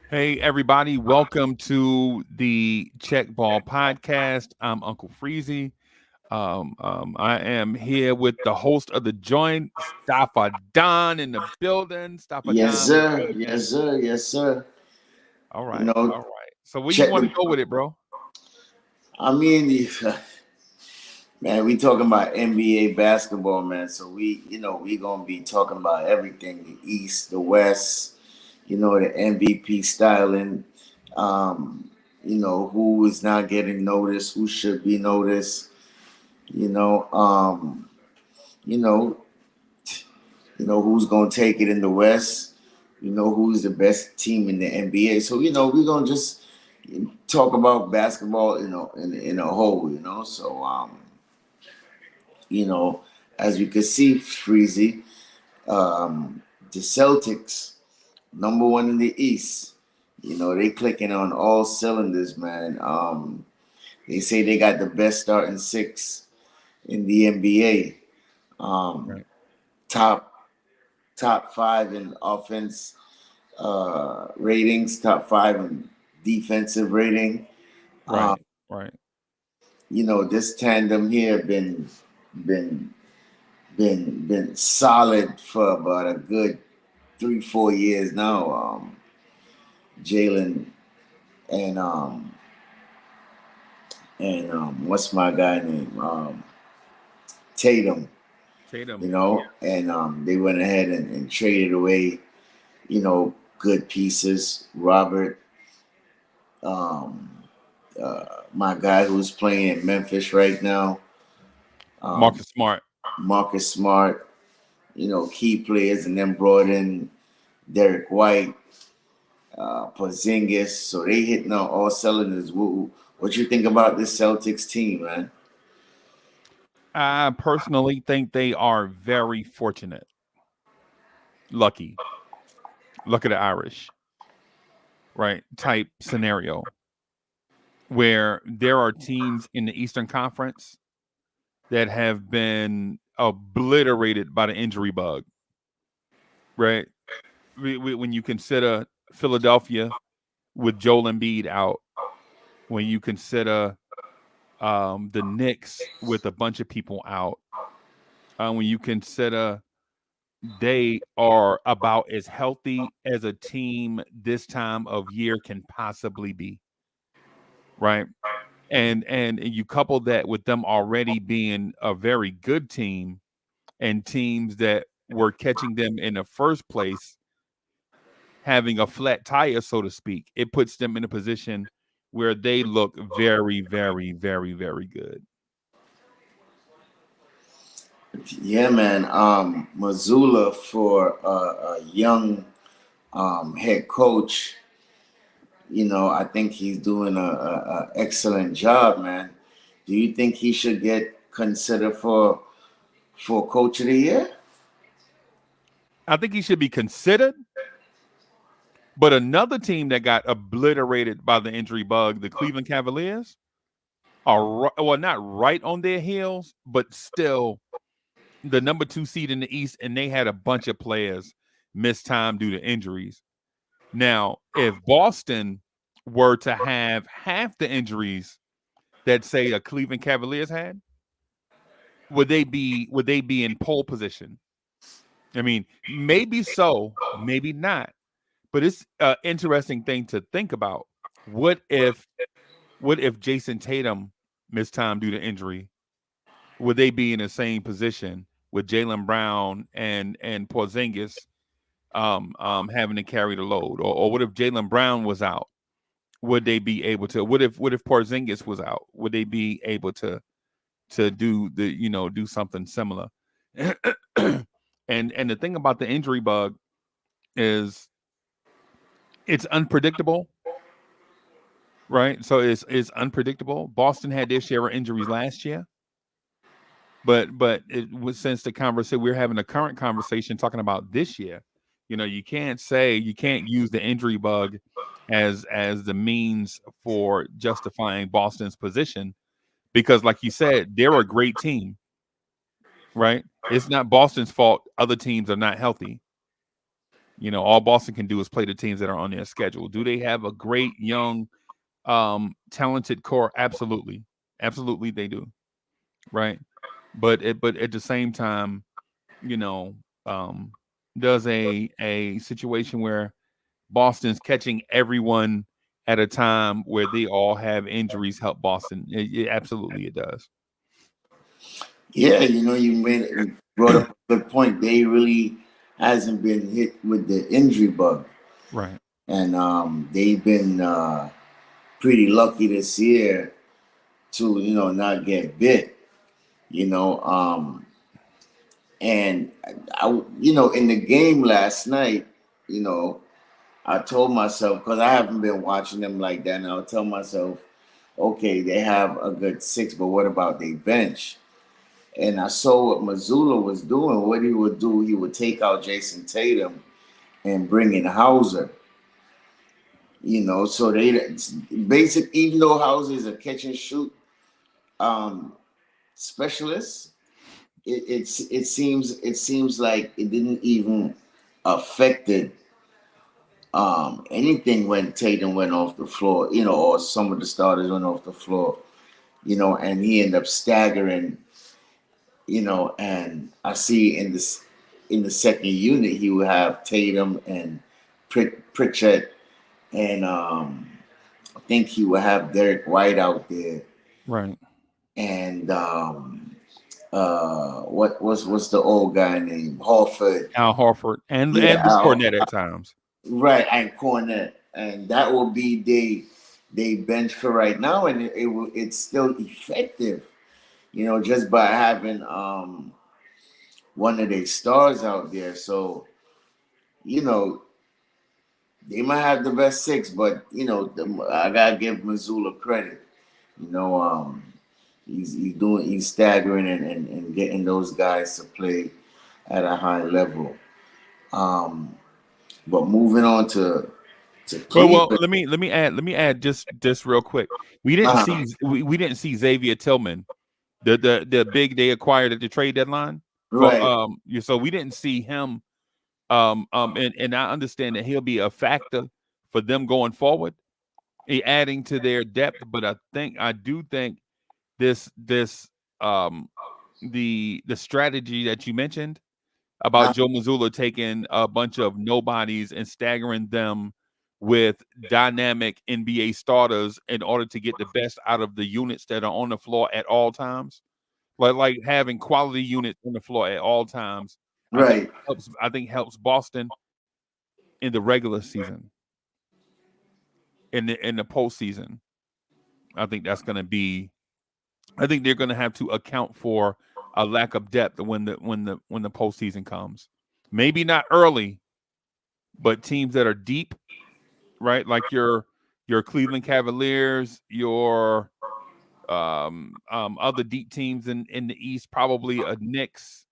Hey, everybody, welcome to the Check Ball Podcast. I'm Uncle Freezy. I am here with the host of the joint, Staffa Don in the building. Staffa Yes, Don, what's sir. good, man? Yes, sir. Yes, sir. All You right, know, all right. So where you check want to the. go with it, bro? I mean, man, we talking about NBA basketball, man. So we gonna be talking about everything: the East, the West. The MVP styling. Who is not getting noticed, who should be noticed. You know, um, you know, who's gonna take it in the West. Who's the best team in the NBA. So we're gonna just talk about basketball, in a whole. You know, as we can see, Freezy, the Celtics, number one in the East. They clicking on all cylinders, man. They say they got the best starting six in the NBA. Um, Right, top top five in offense ratings, top five in defensive rating. Um, right, right. this tandem here been been solid for about a good 3 4 years now. Jalen and what's my guy name? Tatum. Tatum, And they went ahead and traded away, good pieces. Robert, um, my guy who's playing in Memphis right now, um, Marcus Smart. Marcus Smart, key players, and then brought in Derek White, Porzingis. So they hitting on all cylinders. What you think about this Celtics team, man? I personally think they are very fortunate, lucky, luck of the Irish, right? Type scenario where there are teams in the Eastern Conference that have been obliterated by the injury bug, right? When you consider Philadelphia with Joel Embiid out, when you consider the Knicks with a bunch of people out, when you consider they are about as healthy as a team this time of year can possibly be, right? And you couple that with them already being a very good team and teams that were catching them in the first place having a flat tire, so to speak, it puts them in a position where they look very, very, very, very good. Yeah, man. Missoula for a young head coach. I think he's doing a excellent job, man. Do you think he should get considered for coach of the year? I think he should be considered, but another team that got obliterated by the injury bug, the Cleveland Cavaliers, are well, not right on their heels, but still the number 2 seed in the East, and they had a bunch of players miss time due to injuries. Now, if Boston were to have half the injuries that say a Cleveland Cavaliers had, would they be in pole position? I mean, maybe so, maybe not. But it's an interesting thing to think about. What if what if Jason Tatum missed time due to injury? Would they be in the same position with Jalen Brown and Porzingis having to carry the load? Or what if Jalen Brown was out? Would they be able to? What if Porzingis was out? Would they be able to do something similar? And the thing about the injury bug is it's unpredictable, right? So it's unpredictable. Boston had their share of injuries last year, but it was since the conversation we're having a current conversation talking about this year. You can't use the injury bug as the means for justifying Boston's position because, like you said, they're a great team, right? It's not Boston's fault other teams are not healthy. All Boston can do is play the teams that are on their schedule. Do they have a great young, talented core? Absolutely, absolutely they do. Right, but at the same time, you know, um, does a situation where Boston's catching everyone at a time where they all have injuries help Boston? Absolutely, it does. Yeah, you brought up a good point. They really hasn't been hit with the injury bug, Right, and they've been pretty lucky this year to not get bit. You know, and in the game last night, you know, I told myself, because I haven't been watching them like that, and I'll tell myself, okay, they have a good six, but what about they bench? And I saw what Missoula was doing. What he would do, he would take out Jason Tatum and bring in Hauser. So they basic. Even though Hauser is a catch and shoot um, specialist, it seems like it didn't even affected anything when Tatum went off the floor. Or some of the starters went off the floor. And he ended up staggering. And I see in the second unit he will have Tatum and Pritchett, and I think he will have Derek White out there, right. and what's the old guy named Horford? Al Horford and Yeah, Luke Cornett at times. right, and Cornette, and that will be they bench for right now, and it's still effective. Just by having one of their stars out there. So, you know, they might have the best six, but I gotta give Missoula credit. You know, he's staggering and getting those guys to play at a high level. Um, but moving on to Well, Cleveland. let me add just this real quick. We didn't Uh, see we didn't see Xavier Tillman, the big they acquired at the trade deadline for right. so we didn't see him. And I understand that he'll be a factor for them going forward, adding to their depth. But I do think this um the strategy that you mentioned about Uh, Joe Mazzulla taking a bunch of nobodies and staggering them with dynamic NBA starters in order to get the best out of the units that are on the floor at all times. Like having quality units on the floor at all times, right. I think helps Boston in the regular season. In the postseason, I think that's going to be. I think they're going to have to account for a lack of depth when the postseason comes. Maybe not early, but teams that are deep, right? Like your Cleveland Cavaliers, your other deep teams in the East, probably a Knicks,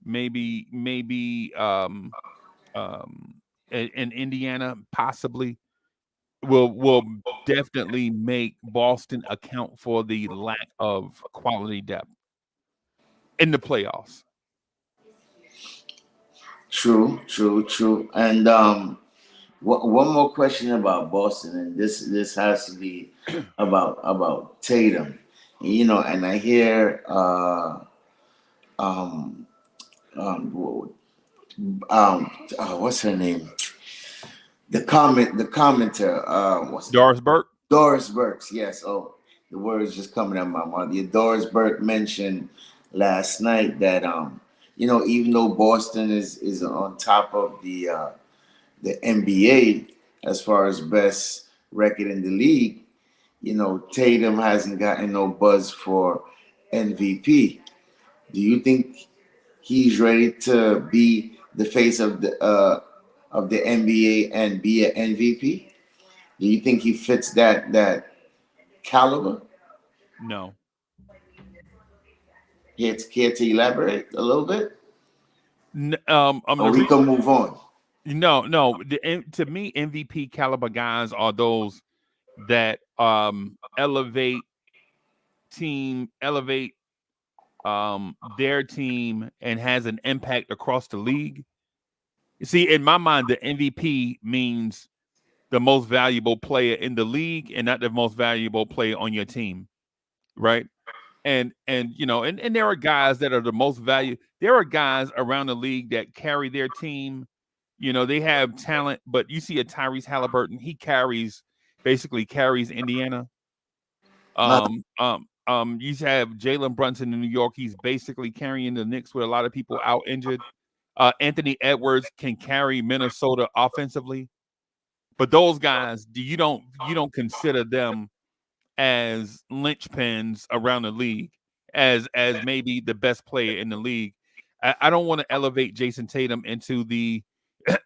maybe in Indiana, possibly will definitely make Boston account for the lack of quality depth in the playoffs. True, true, true. And one more question about Boston, and this has to be about Tatum. And I hear um um what's her name? The commenter, what's it? Doris Burke? Doris Burks. Yes. Oh, the words just coming out of my mouth. Yeah, Doris Burke mentioned last night that even though Boston is on top of the NBA as far as best record in the league, Tatum hasn't gotten no buzz for MVP. Do you think he's ready to be the face of the NBA and be an MVP? Do you think he fits that caliber? No. Care to elaborate a little bit, or The we reason, can move on? no. To me, MVP caliber guys are those that elevate their team and has an impact across the league See, in my mind, the MVP means the most valuable player in the league and not the most valuable player on your team, right? And and there are guys that are the most value. There are guys around the league that carry their team. They have talent, but you see a Tyrese Halliburton, he basically carries Indiana. Uh, You have Jalen Brunson in New York. He's basically carrying the Knicks with a lot of people out injured. Anthony Edwards can carry Minnesota offensively, but those guys, you don't consider them as linchpins around the league, as maybe the best player in the league. I don't want to elevate Jason Tatum into the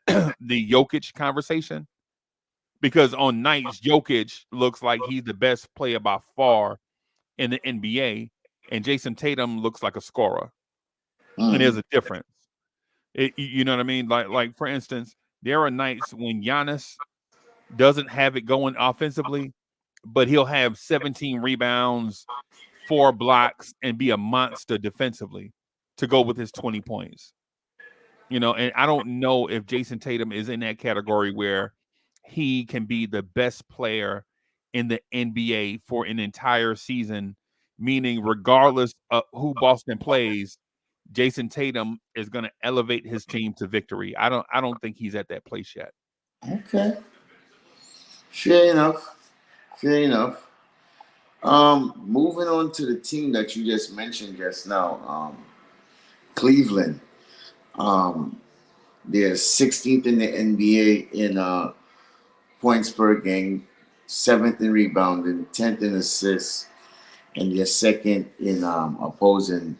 the Jokic conversation because on nights Jokic looks like he's the best player by far in the NBA, and Jason Tatum looks like a scorer, and mm, there's a difference. You know what I mean? Like for instance, there are nights when Giannis doesn't have it going offensively, but he'll have 17 rebounds, 4 blocks, and be a monster defensively to go with his 20 points. And I don't know if Jason Tatum is in that category where he can be the best player in the NBA for an entire season, meaning regardless of who Boston plays, Jason Tatum is going to elevate his team to victory. I don't think he's at that place yet. okay, fair enough. Fair enough. Moving on to the team that you just mentioned just now, Cleveland. Um, they're 16th in the NBA in points per game, seventh in rebounding, 10th in assists, and they're second in opposing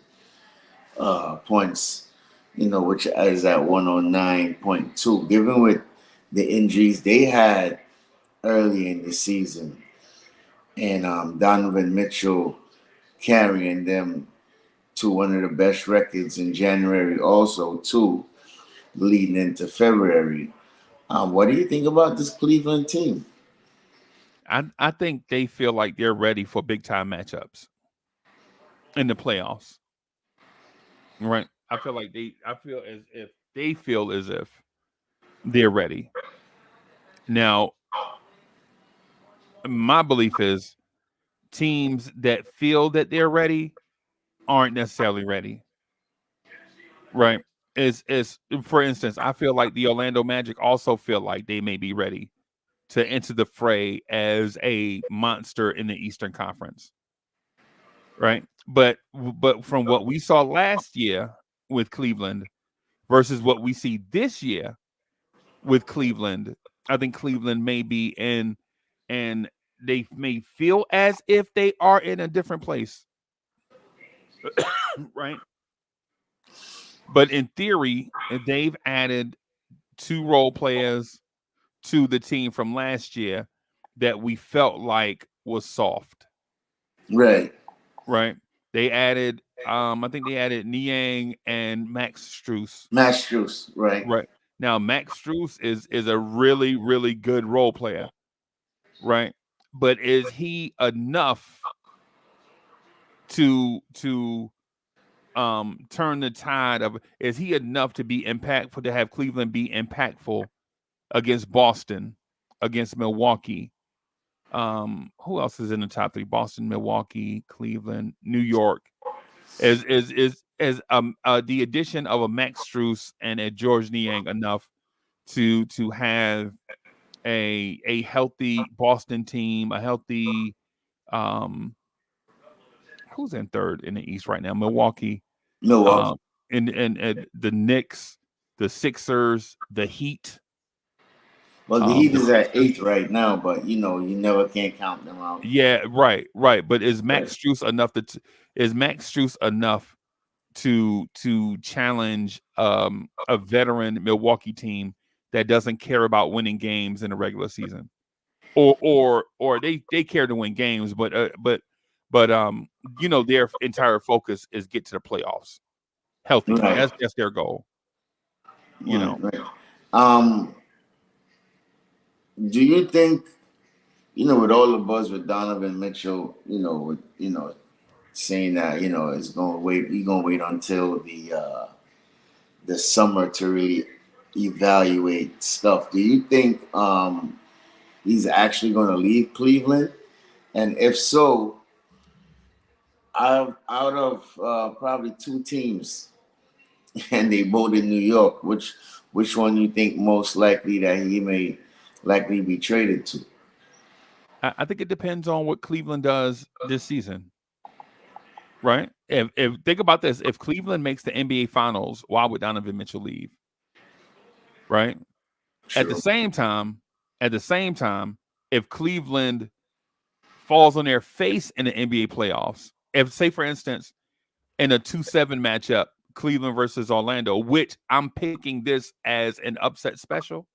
points. Which is at 109.2. Given with the injuries they had early in the season, and Donovan Mitchell carrying them to one of the best records in January, also too, leading into February. What do you think about this Cleveland team? I think they feel like they're ready for big time matchups in the playoffs. Right. I feel as if they're ready. Now, my belief is teams that feel that they're ready aren't necessarily ready. Right. Is For instance, I feel like the Orlando Magic also feel like they may be ready to enter the fray as a monster in the Eastern Conference. Right. But from what we saw last year with Cleveland versus what we see this year with Cleveland, I think Cleveland may be in, and they may feel as if they are in a different place, right? But in theory, they've added 2 role players to the team from last year that we felt like was soft, Right, right? They added, I think they added Niang and Max Struess. Masters, right, Right. Now, Max Struess is a really, really good role player, right? But is he enough to turn the tide of, is he enough to be impactful, to have Cleveland be impactful against Boston, against Milwaukee? Who else is in the top 3? Boston, Milwaukee, Cleveland, New York. Is the addition of a Max Struess and a George Niang enough to have a healthy Boston team, a healthy um who's in third in the East right now? Milwaukee, Milwaukee. um and the Knicks, the Sixers, the Heat, Well, the Heat the is at Pacers. eighth right now, but you never can't count them out. Yeah, right. But Right, is Max Struess enough to challenge a veteran Milwaukee team that doesn't care about winning games in the regular season? Or they care to win games, but their entire focus is get to the playoffs healthy. right, That's their goal. You right, know, right. Um, do you think with all the buzz with Donovan Mitchell, with saying that it's going to wait, he going to wait until the summer to really evaluate stuff. Do you think he's actually going to leave Cleveland? And if so, out of probably two teams, and they both in New York, which one you think most likely that he may likely be traded to? I think it depends on what Cleveland does this season, right? If think about this, if Cleveland makes the NBA Finals, why would Donovan Mitchell leave? Right? At the True. same time, at the same time, if Cleveland falls on their face in the NBA playoffs, if say for instance in a 2-7 matchup, Cleveland versus Orlando, which I'm picking this as an upset special.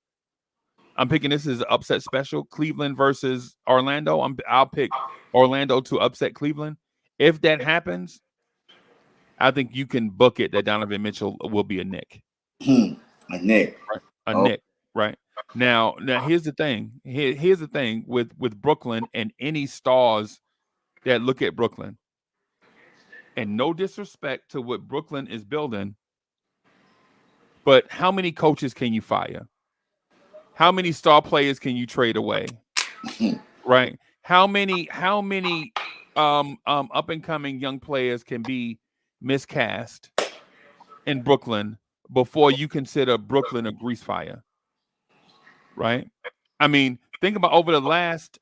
I'm picking this as an upset special. Cleveland versus Orlando. I'll pick Orlando to upset Cleveland. If that happens, I think you can book it that Donovan Mitchell will be a Nick, A Nick. right? A Oh, Nick, right? Now here's the thing. Here's the thing with Brooklyn and any stars that look at Brooklyn. And no disrespect to what Brooklyn is building, but how many coaches can you fire? How many star players can you trade away? Right? How many up and coming young players can be miscast in Brooklyn before you consider Brooklyn a grease fire? Right? I mean, think about over the last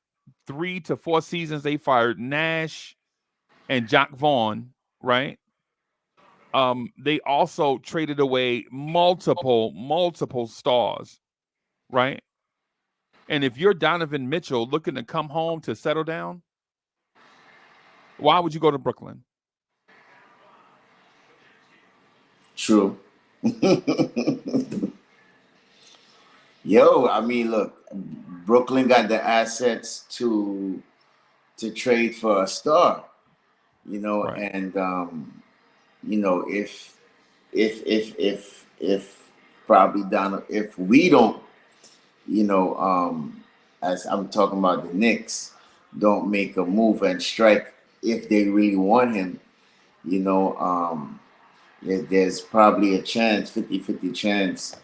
3 to 4 seasons, they fired Nash and Jock Vaughn, right? They also traded away multiple stars, right? And if you're Donovan Mitchell looking to come home to settle down, why would you go to Brooklyn? true. Yo, I mean, look, Brooklyn got the assets to trade for a star, Right. and if probably Donald, if we don't, as I'm talking about the Knicks, don't make a move and strike if they really want him, you know, there's probably a chance, 50-50 chance,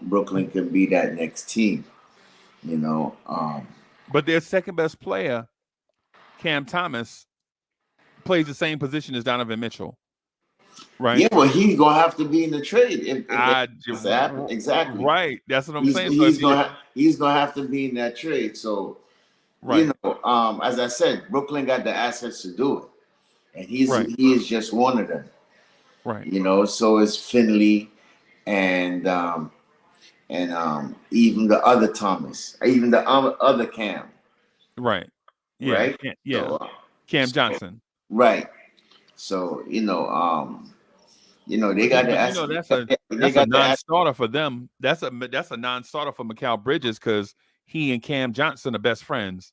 Brooklyn could be that next team, you know. But their second best player, Cam Thomas, plays the same position as Donovan Mitchell, right? Yeah, well, he's gonna have to be in the trade if it I has to happen. Exactly. right. That's what I'm He's saying. So if he's you gonna he's gonna have to be in that trade. So right, as I said, Brooklyn got the assets to do it, and right, he is just one of them. right, So is Finley and even the other Thomas, even the other Cam, right. Yeah, right? yeah. So, Cam so Johnson. right. So they got the But assets. They that's a got the assets. non-starter for them. That's a non-starter for Mikal Bridges because he and Cam Johnson are best friends.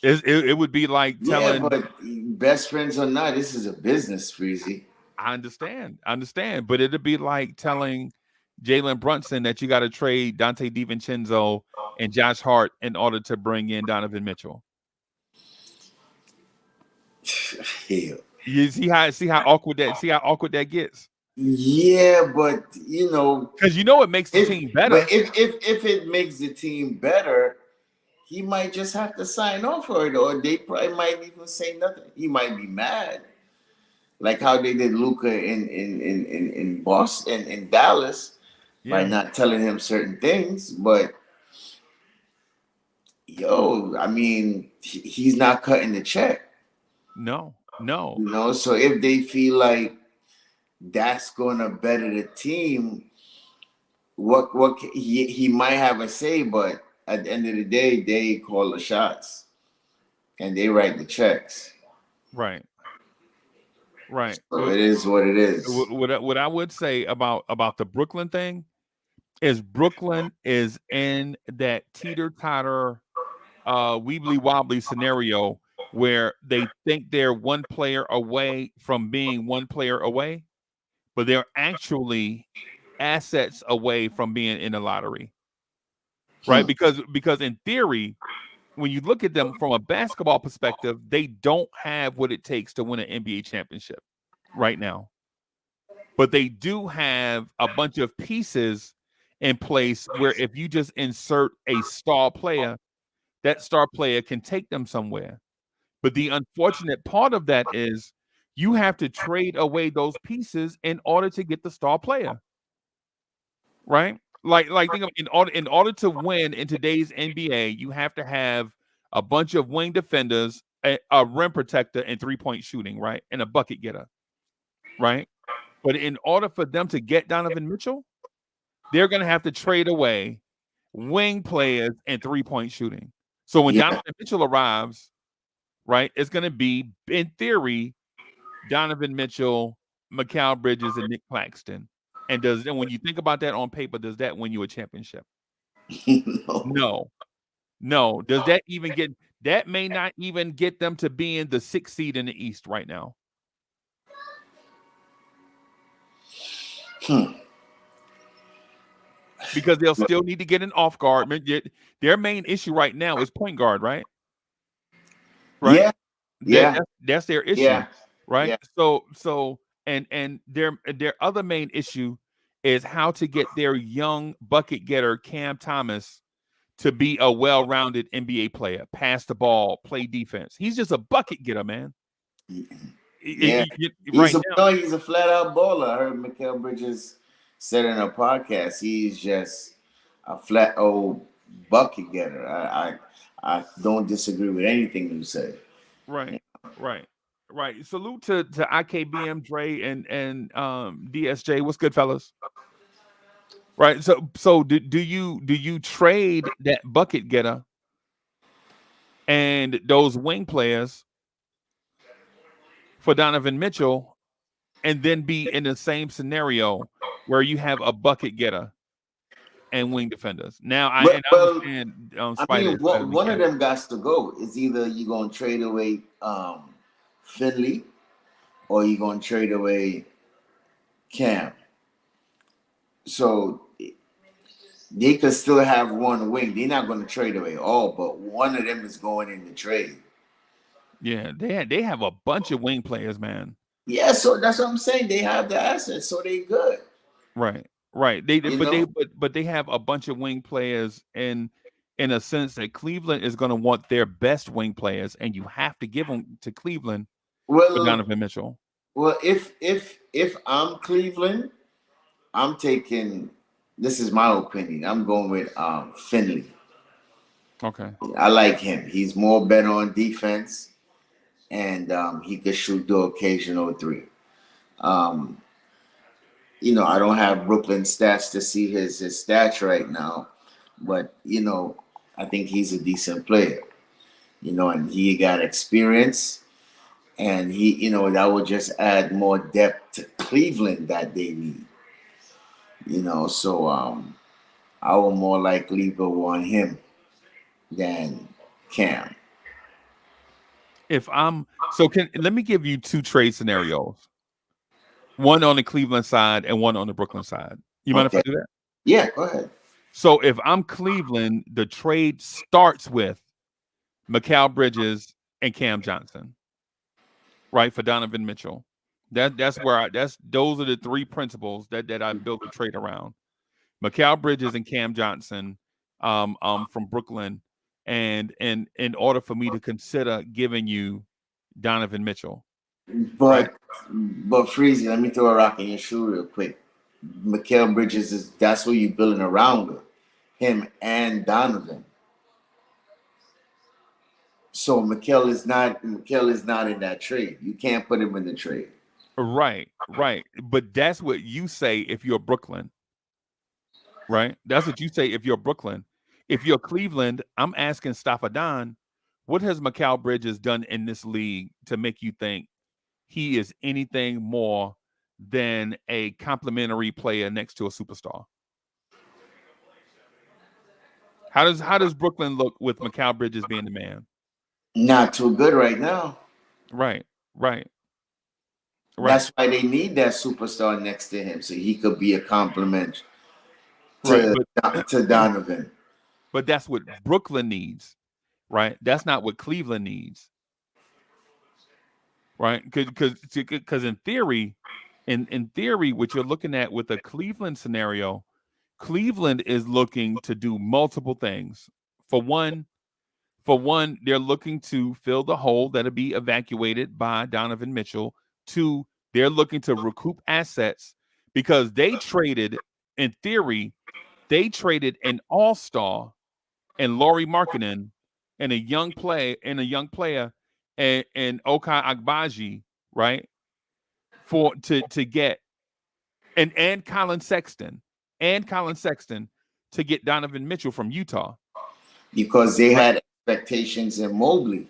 It would be like Yeah, telling but best friends or not, this is a business, Freezy. I understand, but it'd be like telling Jalen Brunson that you got to trade Dante DiVincenzo and Josh Hart in order to bring in Donovan Mitchell. Hell. You see how awkward that gets Yeah, but because you know it makes the if team but better. if it makes the team better, he might just have to sign on for it, or they probably might even say nothing. He might be mad, like how they did Luca in Boston in Dallas by Yeah, not telling him certain things. But yo, I mean, he's not cutting the check, no, no, So if they feel like that's gonna better the team, he might have a say, but at the end of the day, they call the shots and they write the checks. right, right. So it is what it is. What I would say about the Brooklyn thing is Brooklyn is in that teeter totter weebly wobbly scenario where they think they're one player away from being one player away, but they're actually assets away from being in the lottery, right? Hmm. Because in theory, when you look at them from a basketball perspective, they don't have what it takes to win an NBA championship right now. But they do have a bunch of pieces in place where if you just insert a star player, that star player can take them somewhere. But the unfortunate part of that is you have to trade away those pieces in order to get the star player, right? Like think of in order to win in today's NBA, you have to have a bunch of wing defenders, a rim protector, and 3-point shooting, right? And a bucket getter, right? But in order for them to get Donovan Mitchell, they're going to have to trade away wing players and 3-point shooting. So when Yeah. Donovan Mitchell arrives, right, it's going to be, in theory, Donovan Mitchell, Mikal Bridges, and Nick Claxton. And when you think about that on paper, does that win you a championship? No. No, no. Does that even get that may not even get them to being the 6th seed in the East right now Hmm. because they'll still need to get an off guard. Their main issue right now is point guard, right? Right. Yeah. That, Yeah. that's their issue, Yeah. right? Yeah. So and their other main issue is how to get their young bucket getter Cam Thomas to be a well-rounded NBA player, pass the ball, play defense. He's just a bucket getter, man. Yeah. Right now, He's a flat out baller. I heard Mikal Bridges said in a podcast he's just a flat old bucket getter. I don't disagree with anything you say. right, right, right. Salute to IKBM Dre and DSJ. What's good, fellas? Right. So do you trade that bucket getter and those wing players for Donovan Mitchell and then be in the same scenario where you have a bucket getter and wing defenders? Now But I well, understand I Spider mean, is better than one of Cam. them got to go. It's either you're gonna trade away Finley or you're gonna trade away Cam. So they could still have one wing. They're not gonna trade away all, but one of them is going in the trade. Yeah, they have a bunch of wing players, man. Yeah, so that's what I'm saying. They have the assets, so they good. Right, right. They You but they know. but they have a bunch of wing players in a sense that Cleveland is going to want their best wing players, and you have to give them to Cleveland for Well, Donovan Mitchell. if I'm Cleveland, I'm taking. This is my opinion. I'm going with Finley. Okay. I like him. He's more better on defense, and he could shoot the occasional three. Um, I don't have Brooklyn stats to see his stats right now, but I think he's a decent player. And he got experience, and that would just add more depth to Cleveland that they need. So I would more likely go on him than Cam. If I'm so can let me give you two trade scenarios. One on the Cleveland side and one on the Brooklyn side. You mind if I Okay. do that? Yeah, go ahead. So if I'm Cleveland, the trade starts with Mikal Bridges and Cam Johnson, right, for Donovan Mitchell. That's where that's those are the three principles that I built the trade around. Mikal Bridges and Cam Johnson from Brooklyn, and in order for me to consider giving you Donovan Mitchell, right? But Freezy, let me throw a rock in your shoe real quick. Mikael Bridges is that's who you're building around with. Him and Donovan. So Mikael is not in that trade. You can't put him in the trade. Right, right. But that's what you say if you're Brooklyn, right? That's what you say if you're Brooklyn. If you're Cleveland, I'm asking Staffadan, what has Mikal Bridges done in this league to make you think he is anything more than a complimentary player next to a superstar? How does Brooklyn look with Mikal Bridges being the man? Not too good right now. Right, right, right, That's why they need that superstar next to him so he could be a compliment right. to to Donovan. But that's what Brooklyn needs, right? That's not what Cleveland needs, right? Because in theory, what you're looking at with a Cleveland scenario, Cleveland is looking to do multiple things. For one, for one, they're looking to fill the hole that'll be evacuated by Donovan Mitchell. Two, they're looking to recoup assets because they traded, in theory, they traded an all-star and Laurie Markkinen and a young player and Okai Agbaji, right? For to get and Colin Sexton to get Donovan Mitchell from Utah. because they Right. had expectations in Mobley.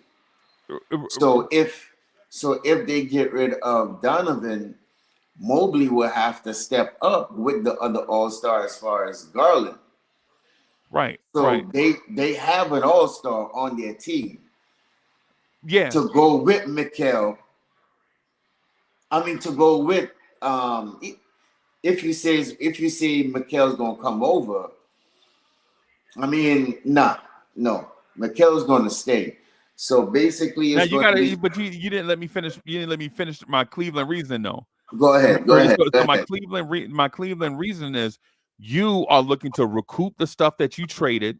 So if they get rid of Donovan, Mobley will have to step up with the other All Star as far as Garland. Right, right. So they have an All Star on their team Yeah. to go with Mikal. I mean to go with um if you say Mikel's gonna come over, I mean no, Mikel's gonna stay. So basically, Now it's you going to gotta, be. but you didn't let me finish. You didn't let me finish my Cleveland reason though. Go ahead, go ahead, go So my ahead. Cleveland reason is you are looking to recoup the stuff that you traded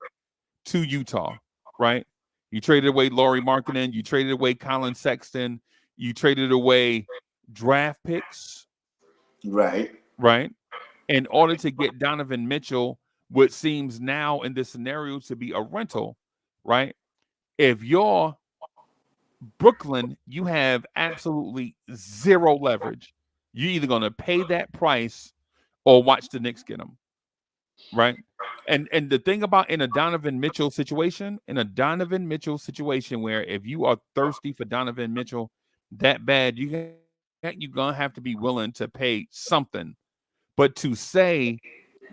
to Utah, right? You traded away Laurie Markkinen, you traded away Colin Sexton, you traded away draft picks, Right, right? In order to get Donovan Mitchell, what seems now in this scenario to be a rental, right? If you're Brooklyn, you have absolutely zero leverage. You're either going to pay that price or watch the Knicks get him, right? And the thing about in a Donovan Mitchell situation where if you are thirsty for Donovan Mitchell that bad, you're gonna have to be willing to pay something. But to say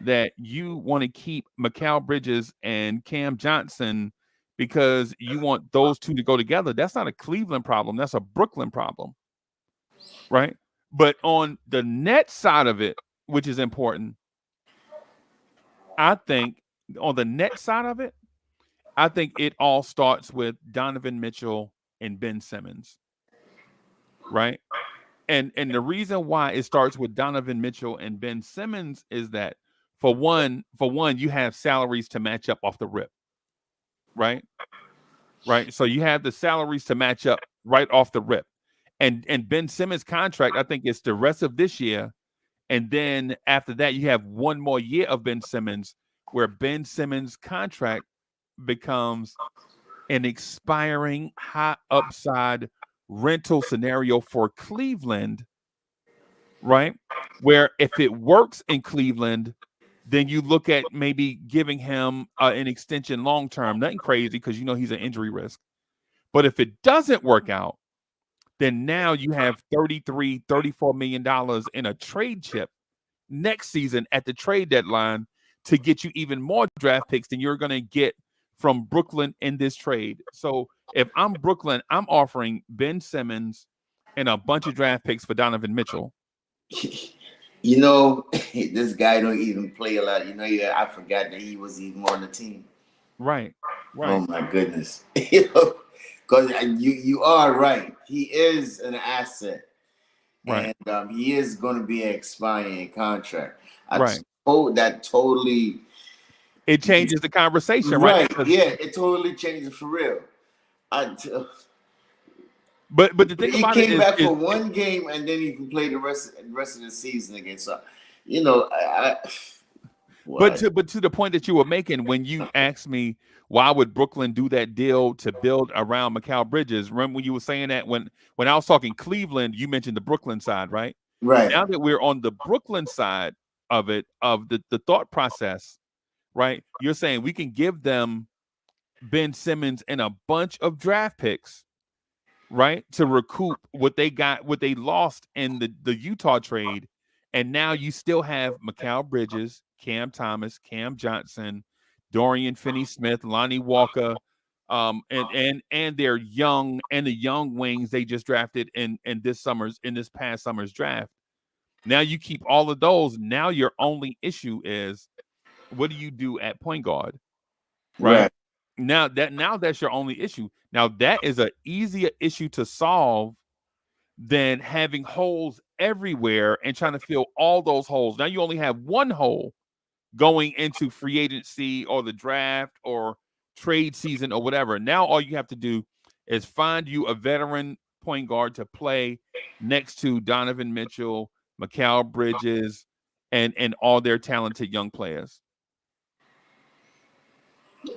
that you want to keep Mikal Bridges and Cam Johnson because you want those two to go together, that's not a Cleveland problem. That's a Brooklyn problem, right? But on the net side of it, which is important, I think on the net side of it, I think it all starts with Donovan Mitchell and Ben Simmons, right? And the reason why it starts with Donovan Mitchell and Ben Simmons is that for one, you have salaries to match up off the rip, right? Right. So you have the salaries to match up right off the rip. And Ben Simmons' contract, I think it's the rest of this year. And then after that, you have one more year of Ben Simmons, where Ben Simmons' contract becomes an expiring high upside rental scenario for Cleveland, right? Where if it works in Cleveland, then you look at maybe giving him an extension long term. Nothing crazy because you know he's an injury risk. But if it doesn't work out, then now you have 33, $34 million in a trade chip next season at the trade deadline to get you even more draft picks than you're going to get from Brooklyn in this trade. So if I'm Brooklyn, I'm offering Ben Simmons and a bunch of draft picks for Donovan Mitchell. you know, this guy don't even play a lot. You know, yeah, I forgot that he was even on the team. Right. Oh Right. my goodness, you know, because you are right. He is an asset, Right. and he is going to be an expiring contract. Right. That totally. It changes the conversation, right? Right. Yeah, it totally changes for real. I, But the thing he about it came back is for one game and then he can play the rest of the season again. So, you know, but what? to the point that you were making when you asked me why would Brooklyn do that deal to build around Mikal Bridges? Remember when you were saying that when I was talking Cleveland, you mentioned the Brooklyn side, right? Right. Now that we're on the Brooklyn side of it, of the thought process, right? You're saying we can give them Ben Simmons and a bunch of draft picks, right, to recoup what they lost in the Utah trade, and now you still have Mikal Bridges, Cam Thomas, Cam Johnson, Dorian Finney-Smith, Lonnie Walker, and their young and the young wings they just drafted in this past summer's draft. Now you keep all of those. Now your only issue is what do you do at point guard, right? Right. Now that's your only issue. Now that is an easier issue to solve than having holes everywhere and trying to fill all those holes. Now you only have one hole going into free agency or the draft or trade season or whatever. Now all you have to do is find you a veteran point guard to play next to Donovan Mitchell, Mikal Bridges, and all their talented young players.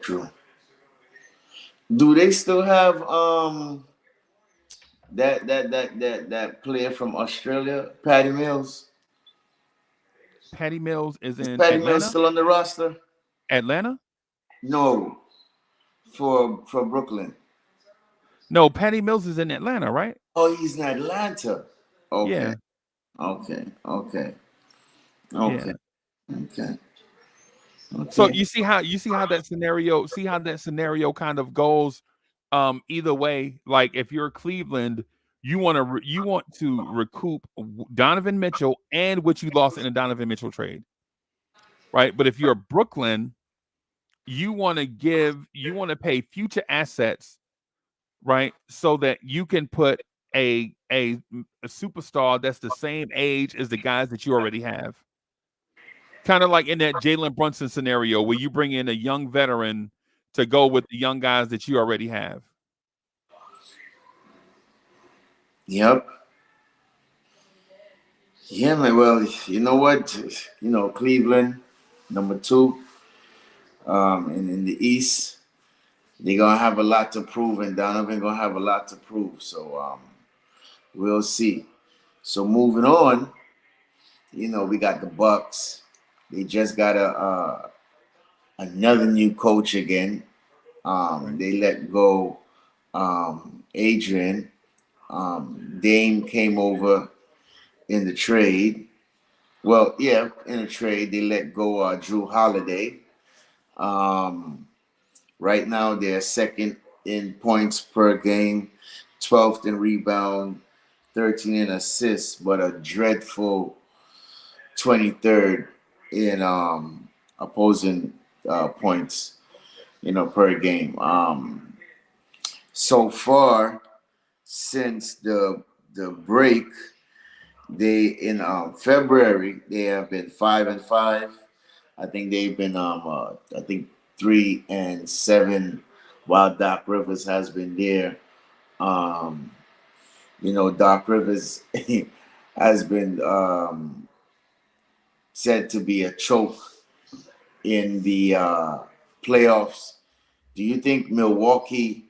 True. Do they still have that player from Australia, Patty Mills? Patty Mills is Is in Patty Mills Atlanta. still on the roster? Atlanta? No, for Brooklyn. No, Patty Mills is in Atlanta, right? Oh, he's in Atlanta. Okay, Yeah, okay, yeah. okay, okay, So okay. you see how that scenario kind of goes either way. Like if you're Cleveland, you want to recoup Donovan Mitchell and what you lost in the Donovan Mitchell trade, right? But if you're Brooklyn, you want to pay future assets, right? So that you can put a superstar that's the same age as the guys that you already have. Kind of like in that Jalen Brunson scenario where you bring in a young veteran to go with the young guys that you already have. Yep. Yeah, man. Well, you know what? Cleveland, number two, in the East, they're gonna have a lot to prove, and Donovan gonna have a lot to prove. So we'll see. So moving on, we got the Bucks. They just got another new coach again. Right. They let go Adrian. Dame came over in the trade. Well, yeah, in a trade, they let go Drew Holiday. Um, right now, they're second in points per game, 12th in rebound, 13 in assists, but a dreadful 23rd in opposing points, per game. So far, since the break, they in February they have been 5-5. I think they've been I think 3-7 while Doc Rivers has been there. Um, Doc Rivers has been said to be a choke in the playoffs. Do you think Milwaukee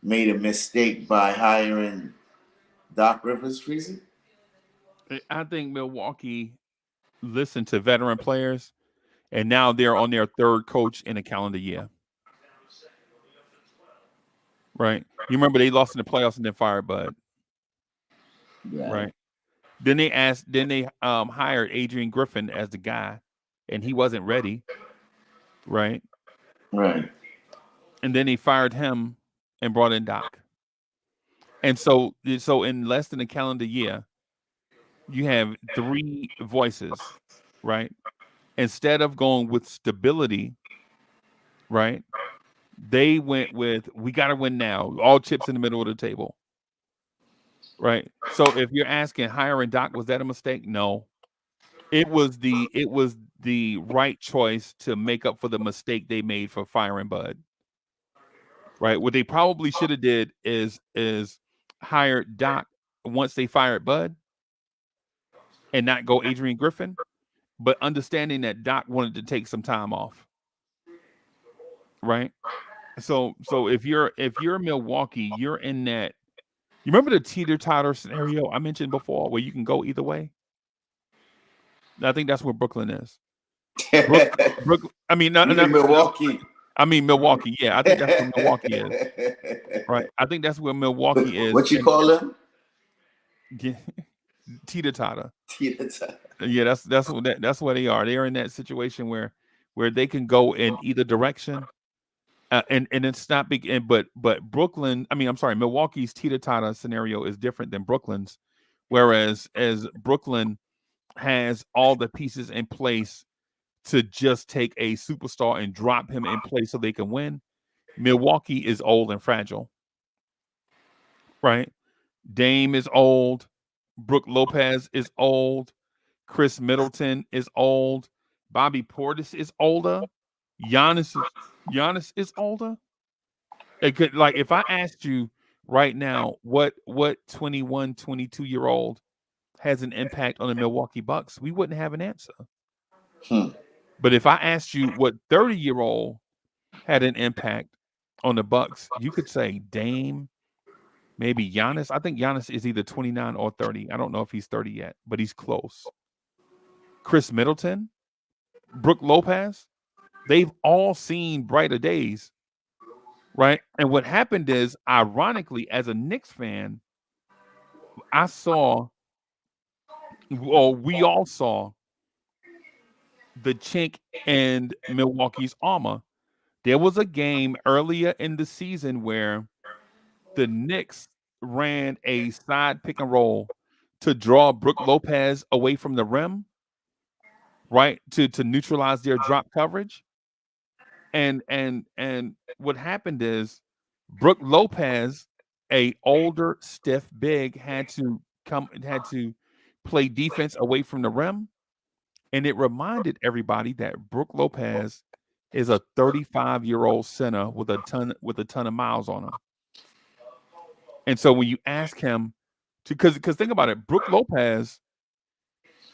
made a mistake by hiring Doc Rivers, Freezy? I think Milwaukee listened to veteran players, and now they're on their third coach in a calendar year. Right. You remember they lost in the playoffs and then fired Bud. Right, Right. Then they hired Adrian Griffin as the guy, and he wasn't ready. Right. right. And then they fired him and brought in Doc. And so in less than a calendar year, you have three voices, right? Instead of going with stability, right? They went with we got to win now, all chips in the middle of the table, right? So if you're asking hiring Doc, was that a mistake? No. It was the right choice to make up for the mistake they made for firing Bud, right? What they probably should have did is hired Doc once they fired Bud and not go Adrian Griffin, but understanding that Doc wanted to take some time off, right? So if you're Milwaukee, you're in that. You remember the teeter totter scenario I mentioned before, where you can go either way. I think that's where Brooklyn is. Brook. I mean, You mean not Milwaukee? I mean Milwaukee. Yeah, I think that's where Milwaukee is. Right. I think that's where Milwaukee is. What you And call them? yeah, teeter totter. That's Yeah, that's where they are. They are in that situation where they can go in either direction. And it's not big, but Brooklyn. I mean, I'm sorry, Milwaukee's teeter totter scenario is different than Brooklyn's, whereas as Brooklyn has all the pieces in place to just take a superstar and drop him in place so they can win. Milwaukee is old and fragile, right? Dame is old. Brooke Lopez is old. Chris Middleton is old. Bobby Portis is older. Giannis is Giannis is older. It could, like, if I asked you right now what 21, 22-year old has an impact on the Milwaukee Bucks, we wouldn't have an answer. Hmm. But if I asked you what 30-year-old had an impact on the Bucks, you could say Dame, maybe Giannis. I think Giannis is either 29 or 30. I don't know if he's 30 yet, but he's close. Chris Middleton, Brooke Lopez, they've all seen brighter days, right? And what happened is, ironically, as a Knicks fan, I saw, or we all saw, the chink in Milwaukee's armor. There was a game earlier in the season where the Knicks ran a side pick and roll to draw Brooke Lopez away from the rim, right? To neutralize their drop coverage. And what happened is, Brooke Lopez, a older, stiff big, had to play defense away from the rim. And it reminded everybody that Brooke Lopez is a 35-year-old center with a ton of miles on him. And so when you ask him to, because think about it, Brooke Lopez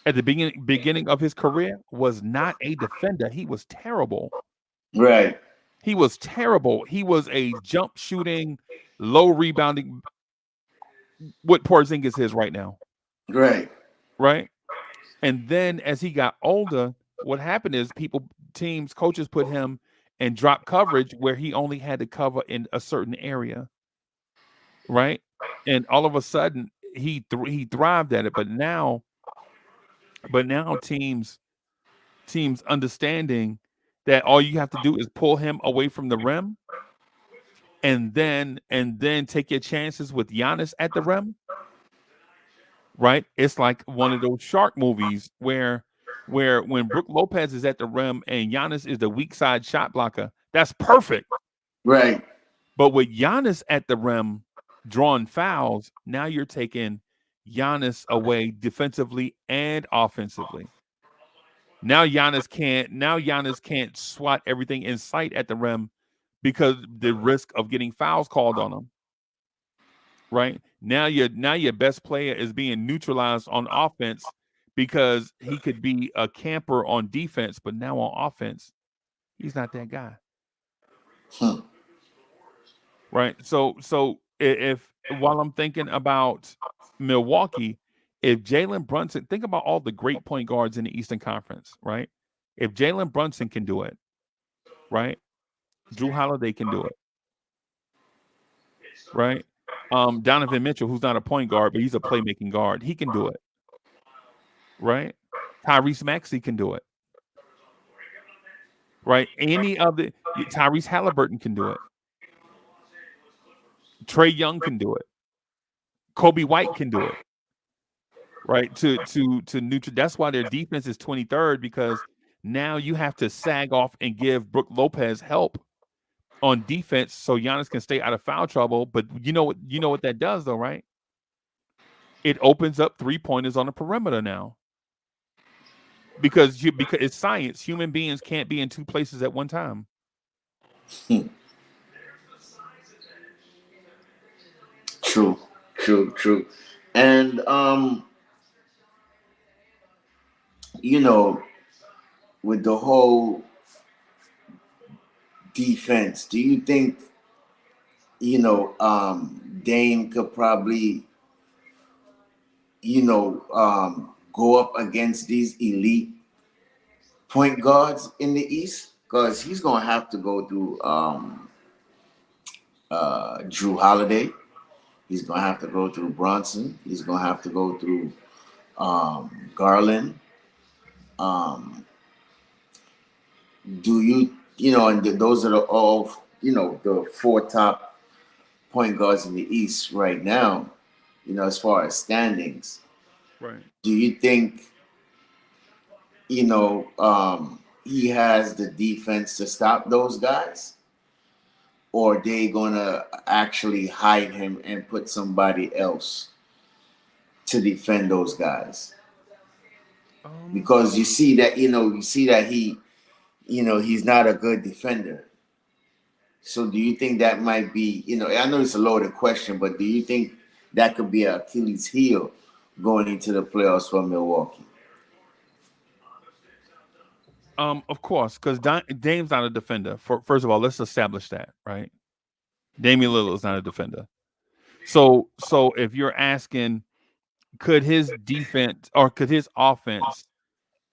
at the beginning of his career was not a defender. He was terrible. Right. He was terrible. He was a jump shooting, low rebounding, what Porzingis is right now, Right. right? And then as he got older, what happened is coaches put him in drop coverage where he only had to cover in a certain area, right? And all of a sudden he thrived at it. But now teams understanding that all you have to do is pull him away from the rim, and then take your chances with Giannis at the rim, right? It's like one of those shark movies where when Brooke Lopez is at the rim and Giannis is the weak side shot blocker, that's perfect. Right. But with Giannis at the rim drawing fouls, now you're taking Giannis away defensively and offensively. Now Giannis can't swat everything in sight at the rim because the risk of getting fouls called on him. Right? Now your best player is being neutralized on offense because he could be a camper on defense, but now on offense, he's not that guy. Hmm. Right? So if while I'm thinking about Milwaukee, if Jalen Brunson, think about all the great point guards in the Eastern Conference, right? If Jalen Brunson can do it, right? Drew Holiday can do it, right? Donovan Mitchell, who's not a point guard, but he's a playmaking guard, he can do it, right? Tyrese Maxey can do it, right? Any of the Tyrese Halliburton can do it. Trey Young can do it. Kobe White can do it, right? To neutral. That's why their defense is 23rd, because now you have to sag off and give Brooke Lopez help on defense so Giannis can stay out of foul trouble. But you know what that does though, right? It opens up three-pointers on the perimeter now. Because it's science. Human beings can't be in two places at one time. Hmm. True. True. True. And you know, with the whole defense, do you think Dame could probably go up against these elite point guards in the East? Because he's gonna have to go through Drew Holiday. He's gonna have to go through Bronson. He's gonna have to go through Garland. Um, do and those are all the four top point guards in the East right now. As far as standings, Right. do you think he has the defense to stop those guys, or they gonna actually hide him and put somebody else to defend those guys? Um, because you see that he's not a good defender. So do you think that might be, I know it's a loaded question, but do you think that could be an Achilles heel going into the playoffs for Milwaukee? of course, because Dame's not a defender. First of all, let's establish that, right? Damian Lillard's not a defender. So if you're asking, could his defense or could his offense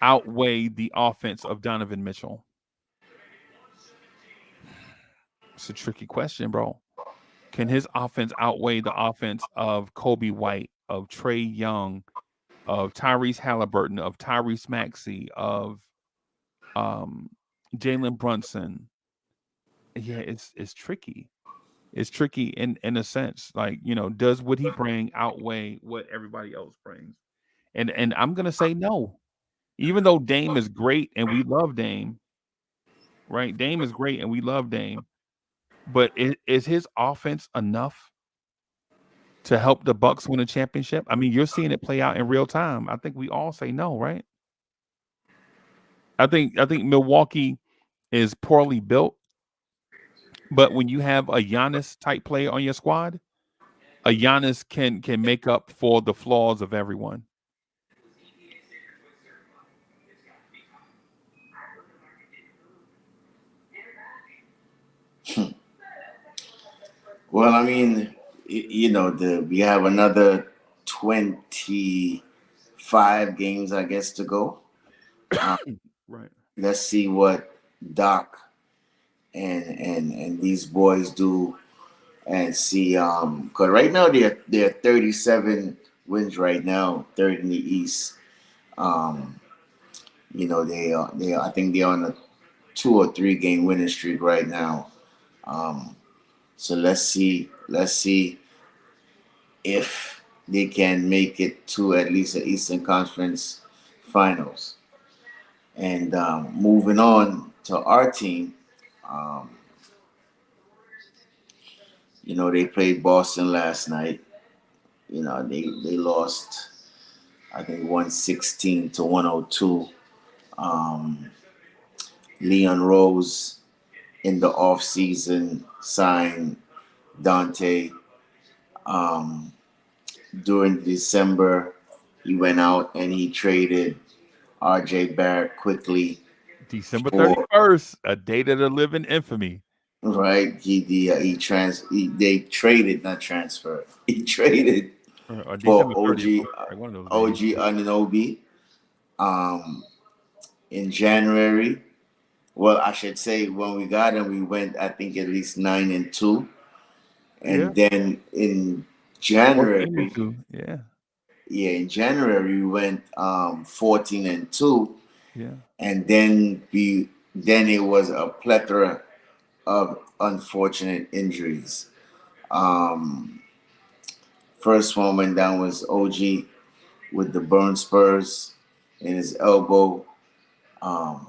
outweigh the offense of Donovan Mitchell? It's a tricky question, bro. Can his offense outweigh the offense of Kobe White, of Trey Young, of Tyrese Halliburton, of Tyrese Maxey, of um, Jalen Brunson? Yeah, it's tricky. It's tricky in a sense. Like, does what he bring outweigh what everybody else brings? And I'm gonna say no. Even though Dame is great and we love Dame, right? Dame is great and we love Dame, but is his offense enough to help the Bucks win a championship? I mean, you're seeing it play out in real time. I think we all say no, right? I think Milwaukee is poorly built, but when you have a Giannis type player on your squad, a Giannis can make up for the flaws of everyone. Well, I mean, we have another 25 games, I guess, to go. Uh, Right. let's see what Doc and these boys do, and see. Because right now they're 37 wins right now, third in the East. Um, they I think they're on a 2 or 3 game winning streak right now. Um, so let's see if they can make it to at least the Eastern Conference Finals. And moving on to our team, um, they played Boston last night. They lost, I think, 116-102. Um, Leon Rose in the off season signed Dante. Um, During December, he went out and he traded R.J. Barrett quickly December for 31st, a date of the living infamy. right. They traded, not transferred. He traded Or for December 30th, OG like one of those days. OG Anunoby um, in January. Well, I should say when we got him, we went I think at least 9-2, Yeah. and then in 14 and January, 2. Yeah. yeah, in January we went 14-2, Yeah. and then it was a plethora of unfortunate injuries. Um, First one went down was OG with the burn spurs in his elbow. Um,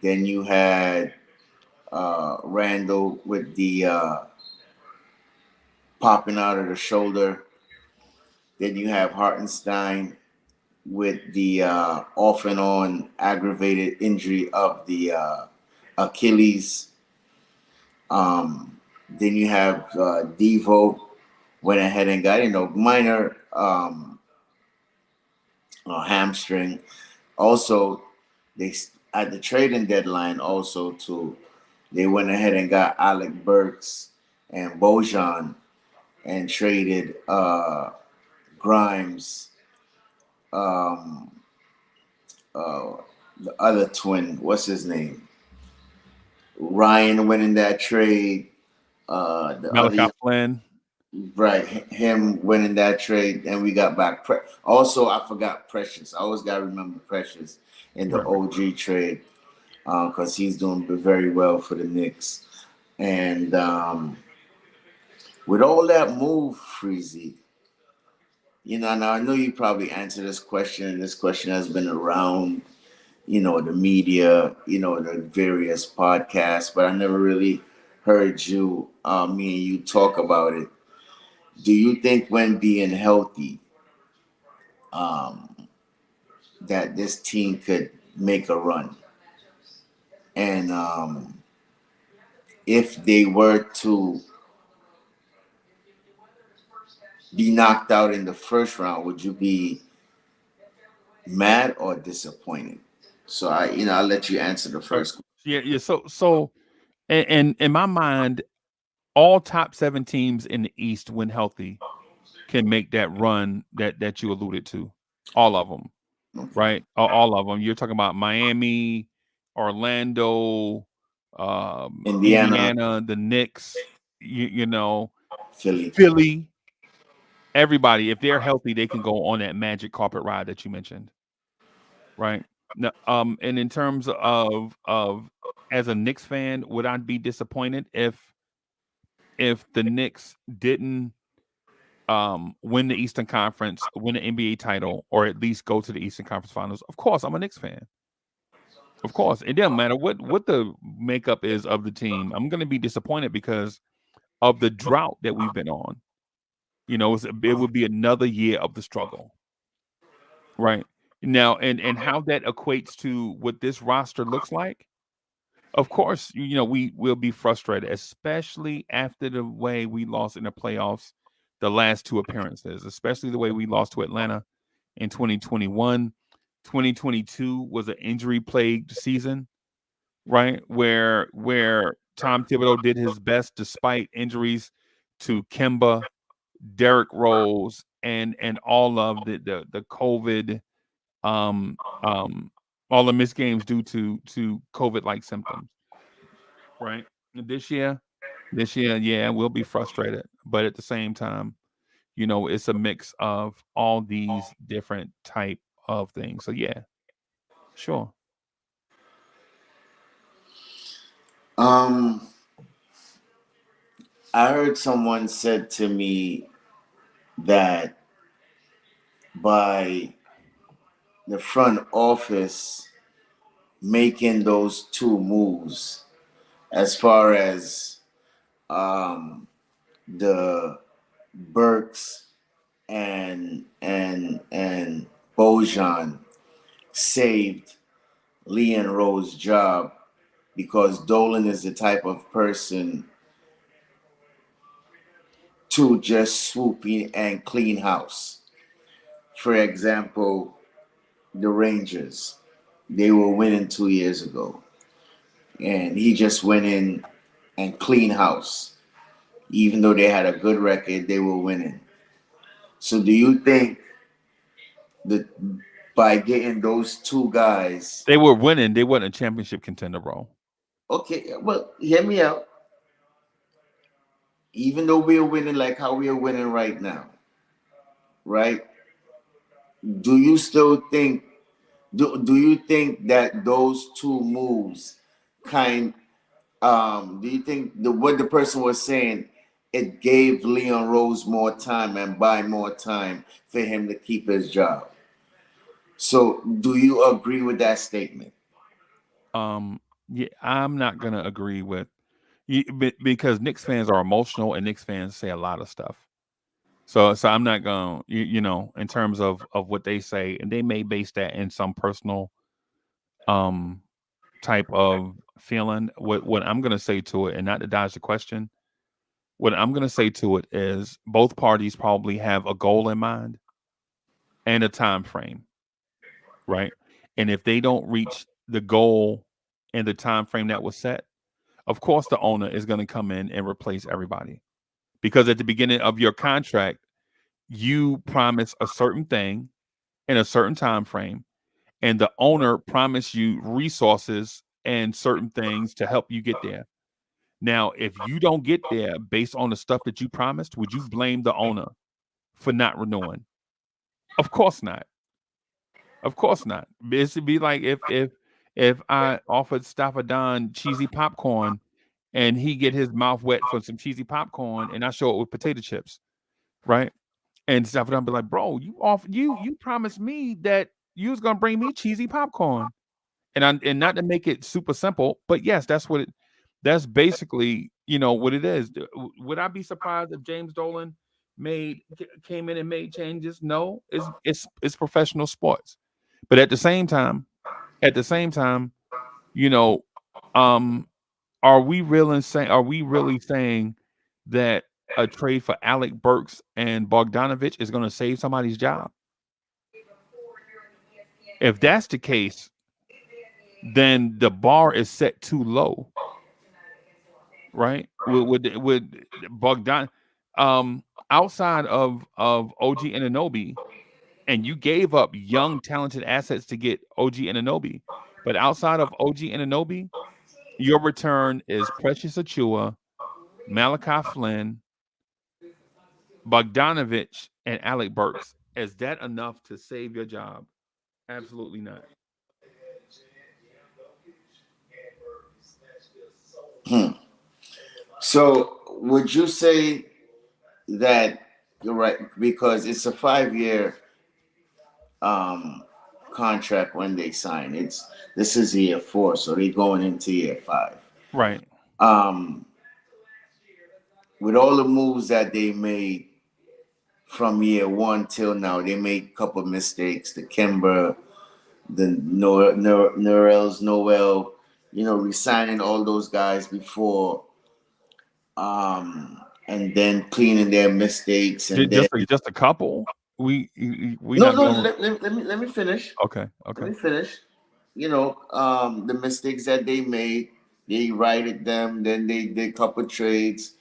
then you had Randall with the popping out of the shoulder. Then you have Hartenstein with the off and on aggravated injury of the Achilles. Then you have Devo went ahead and got minor hamstring. Also, they at the trading deadline also too, they went ahead and got Alec Burks and Bojan and traded Grimes, um, uh, the other twin. What's his name? Ryan went in that trade. The Malachi other Flynn. right, him winning that trade, and we got back. Also, I forgot Precious. I always gotta remember Precious in the Right, right. OG trade because he's doing very well for the Knicks. And with all that move, Freezy, now I know you probably answered this question, and this question has been around, the media, the various podcasts, but I never really heard me and you talk about it. Do you think when being healthy, um, that this team could make a run. And if they were to be knocked out in the first round, would you be mad or disappointed? So I'll let you answer the Uh, first. yeah, yeah. So, and in my mind, all top 7 teams in the East, when healthy, can make that run that you alluded to. All of them, Okay. right? All of them. You're talking about Miami, Orlando, Indiana, Indiana, the Knicks. You know, Philly. Philly. Everybody, if they're healthy, they can go on that magic carpet ride that you mentioned, right? Now, and in terms of as a Knicks fan, would I be disappointed if the Knicks didn't win the Eastern Conference, win the NBA title, or at least go to the Eastern Conference Finals? Of course, I'm a Knicks fan. Of course, it doesn't matter what the makeup is of the team. I'm going to be disappointed because of the drought that we've been on. It would be another year of the struggle, right? Now, and how that equates to what this roster looks like. Of course, we will be frustrated, especially after the way we lost in the playoffs the last 2 appearances, especially the way we lost to Atlanta in 2021. 2022 was an injury plagued season, right? Where Tom Thibodeau did his best despite injuries to Kemba, Derrick Rose, and all of the COVID, um um all the missed games due to COVID like symptoms, right? This year, yeah, we'll be frustrated, but at the same time, it's a mix of all these different type of things. So yeah, sure. Um, I heard someone said to me that by the front office making those two moves, as far as um, the Burks and Bojan saved Leon Rose's job because Dolan is the type of person to just swoop in and clean house. For example, the Rangers, they were winning 2 years ago, and he just went in and clean house. Even though they had a good record, they were winning. So, do you think that by getting those two guys, They were winning. They weren't a championship contender role. okay, well, hear me out. Even though we're winning like how we are winning right now, right? Do you still think do you think that those two moves kind do you think what the person was saying, it gave Leon Rose more time and buy more time for him to keep his job? So do you agree with that statement? Yeah, I'm not gonna agree with because Knicks fans are emotional and Knicks fans say a lot of stuff. So I'm not going to, in terms of what they say, and they may base that in some personal um type of feeling. What I'm going to say to it, and not to dodge the question, what I'm going to say to it is both parties probably have a goal in mind and a time frame, right? And if they don't reach the goal and the time frame that was set, of course the owner is going to come in and replace everybody. Because at the beginning of your contract, you promise a certain thing in a certain time frame, and the owner promised you resources and certain things to help you get there. Now, if you don't get there based on the stuff that you promised, would you blame the owner for not renewing? Of course not. Of course not. It would be like if I offered Staffordon cheesy popcorn and he get his mouth wet for some cheesy popcorn and I show it with potato chips, right? And Staffordon be like, bro, you promised me that you was gonna bring me cheesy popcorn. And not to make it super simple, but yes, that's basically, what it is. Would I be surprised if James Dolan came in and made changes? No, it's professional sports. But at the same time, you know, um, are we really saying that a trade for Alec Burks and Bogdanovich is going to save somebody's job? If that's the case, then the bar is set too low, right? With Bogdan, outside of OG Ananobi, and you gave up young, talented assets to get OG Ananobi, but outside of OG Ananobi, your return is Precious Achua, Malachi Flynn, Bogdanovich, and Alec Burks. Is that enough to save your job? Absolutely not. Hmm. So would you say that you're right because it's a 5 year um contract when they sign. It's this is year four, so they're going into year five. Right. Um, with all the moves that they made from year one till now, they made a couple of mistakes. The Kimber, the Noel, resigning all those guys before, and then cleaning their mistakes, and then Just a couple. We no, not no. going. Let me finish. Okay. Let Okay. me finish. The mistakes that they made, they righted them. Then they did a couple trades,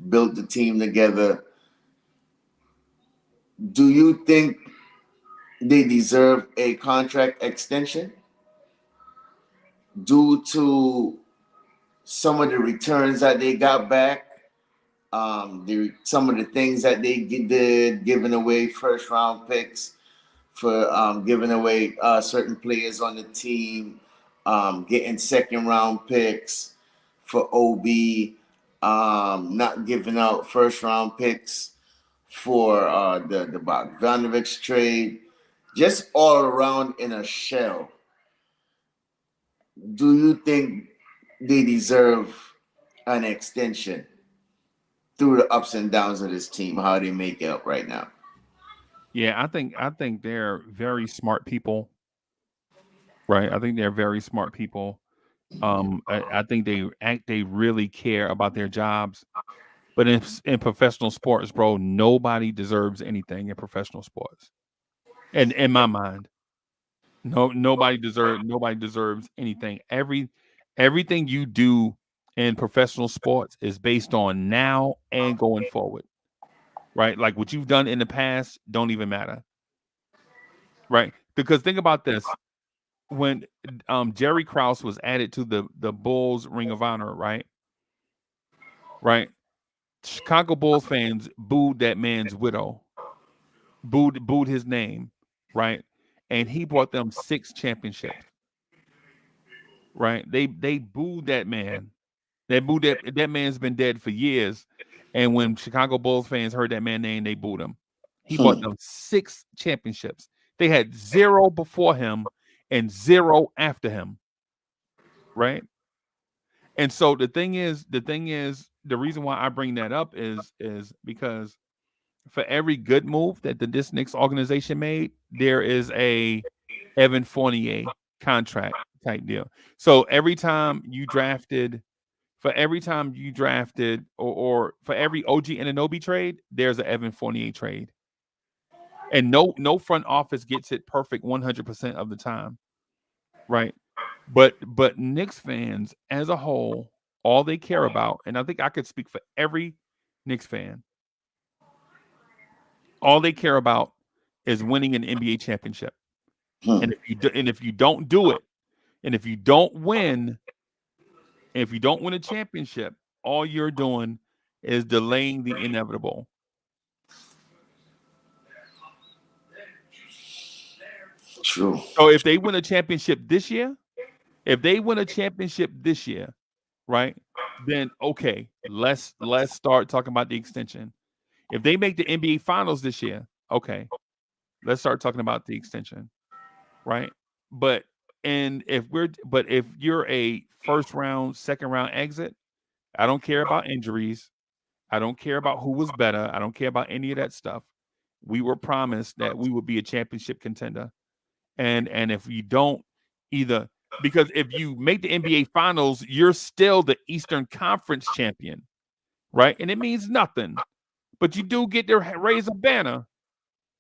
built the team together. Do you think they deserve a contract extension due to some of the returns that they got back? Some of the things that they did, giving away first round picks for giving away certain players on the team, getting second round picks for OB, not giving out first round picks for the Bogdanovich trade, just all around in a shell. Do you think they deserve an extension through the ups and downs of this team? How they make it up right now? Yeah, I think they're very smart people, right? I think they're very smart people. I think they really care about their jobs. But in professional sports, bro, nobody deserves anything in professional sports. And in my mind, nobody deserves anything. Everything you do in professional sports is based on now and going forward, right? Like what you've done in the past don't even matter, right? Because think about this: when Jerry Krause was added to the Bulls Ring of Honor, right? Right. Chicago Bulls fans booed that man's widow, booed his name, right? And he brought them 6 championships, right? They booed that man. They booed that man's been dead for years. And when Chicago Bulls fans heard that man's name, they booed him. He brought Hmm. them 6 championships. They had zero before him and zero after him, right? And so the reason why I bring that up is because for every good move that the Dis Knicks organization made, there is a Evan Fournier contract type deal. So every time you drafted or for every OG Ananobi trade, there's an Evan Fournier trade. And no front office gets it perfect 100% of the time, right? But Knicks fans as a whole, all they care about, and I think I could speak for every Knicks fan, all they care about is winning an NBA championship. Hmm. And if you don't do it, and if you don't win, and if you don't win a championship, all you're doing is delaying the inevitable. True. So if they win a championship this year, if they win a championship this year, right? Then okay, let's start talking about the extension. If they make the NBA finals this year, okay, let's start talking about the extension, right? But but if you're a first round, second round exit, I don't care about injuries. I don't care about who was better. I don't care about any of that stuff. We were promised that we would be a championship contender. And if you don't either, because if you make the NBA finals, you're still the Eastern Conference champion, right? And it means nothing. But you do get to raise a banner.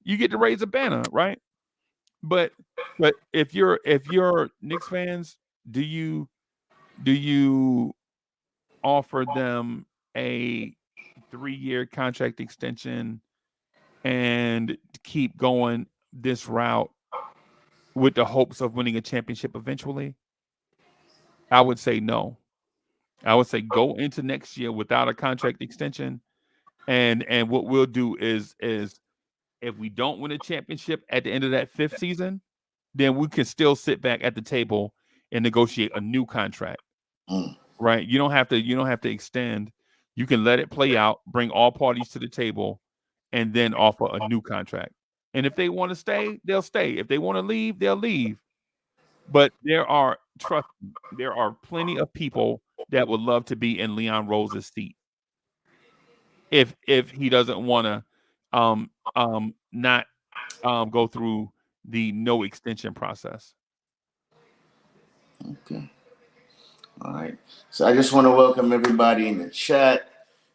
You get to raise a banner, right? But if you're Knicks fans, do you offer them a 3-year contract extension and keep going this route with the hopes of winning a championship eventually? I would say no. I would say go into next year without a contract extension, and what we'll do is if we don't win a championship at the end of that fifth season, then we can still sit back at the table and negotiate a new contract. Mm, Right? You don't have to extend. You can let it play out, bring all parties to the table, and then offer a new contract. And if they want to stay, they'll stay. If they want to leave, they'll leave. But trust me, there are plenty of people that would love to be in Leon Rose's seat if he doesn't want to not go through the no extension process. okay. All right. So I just want to welcome everybody in the chat.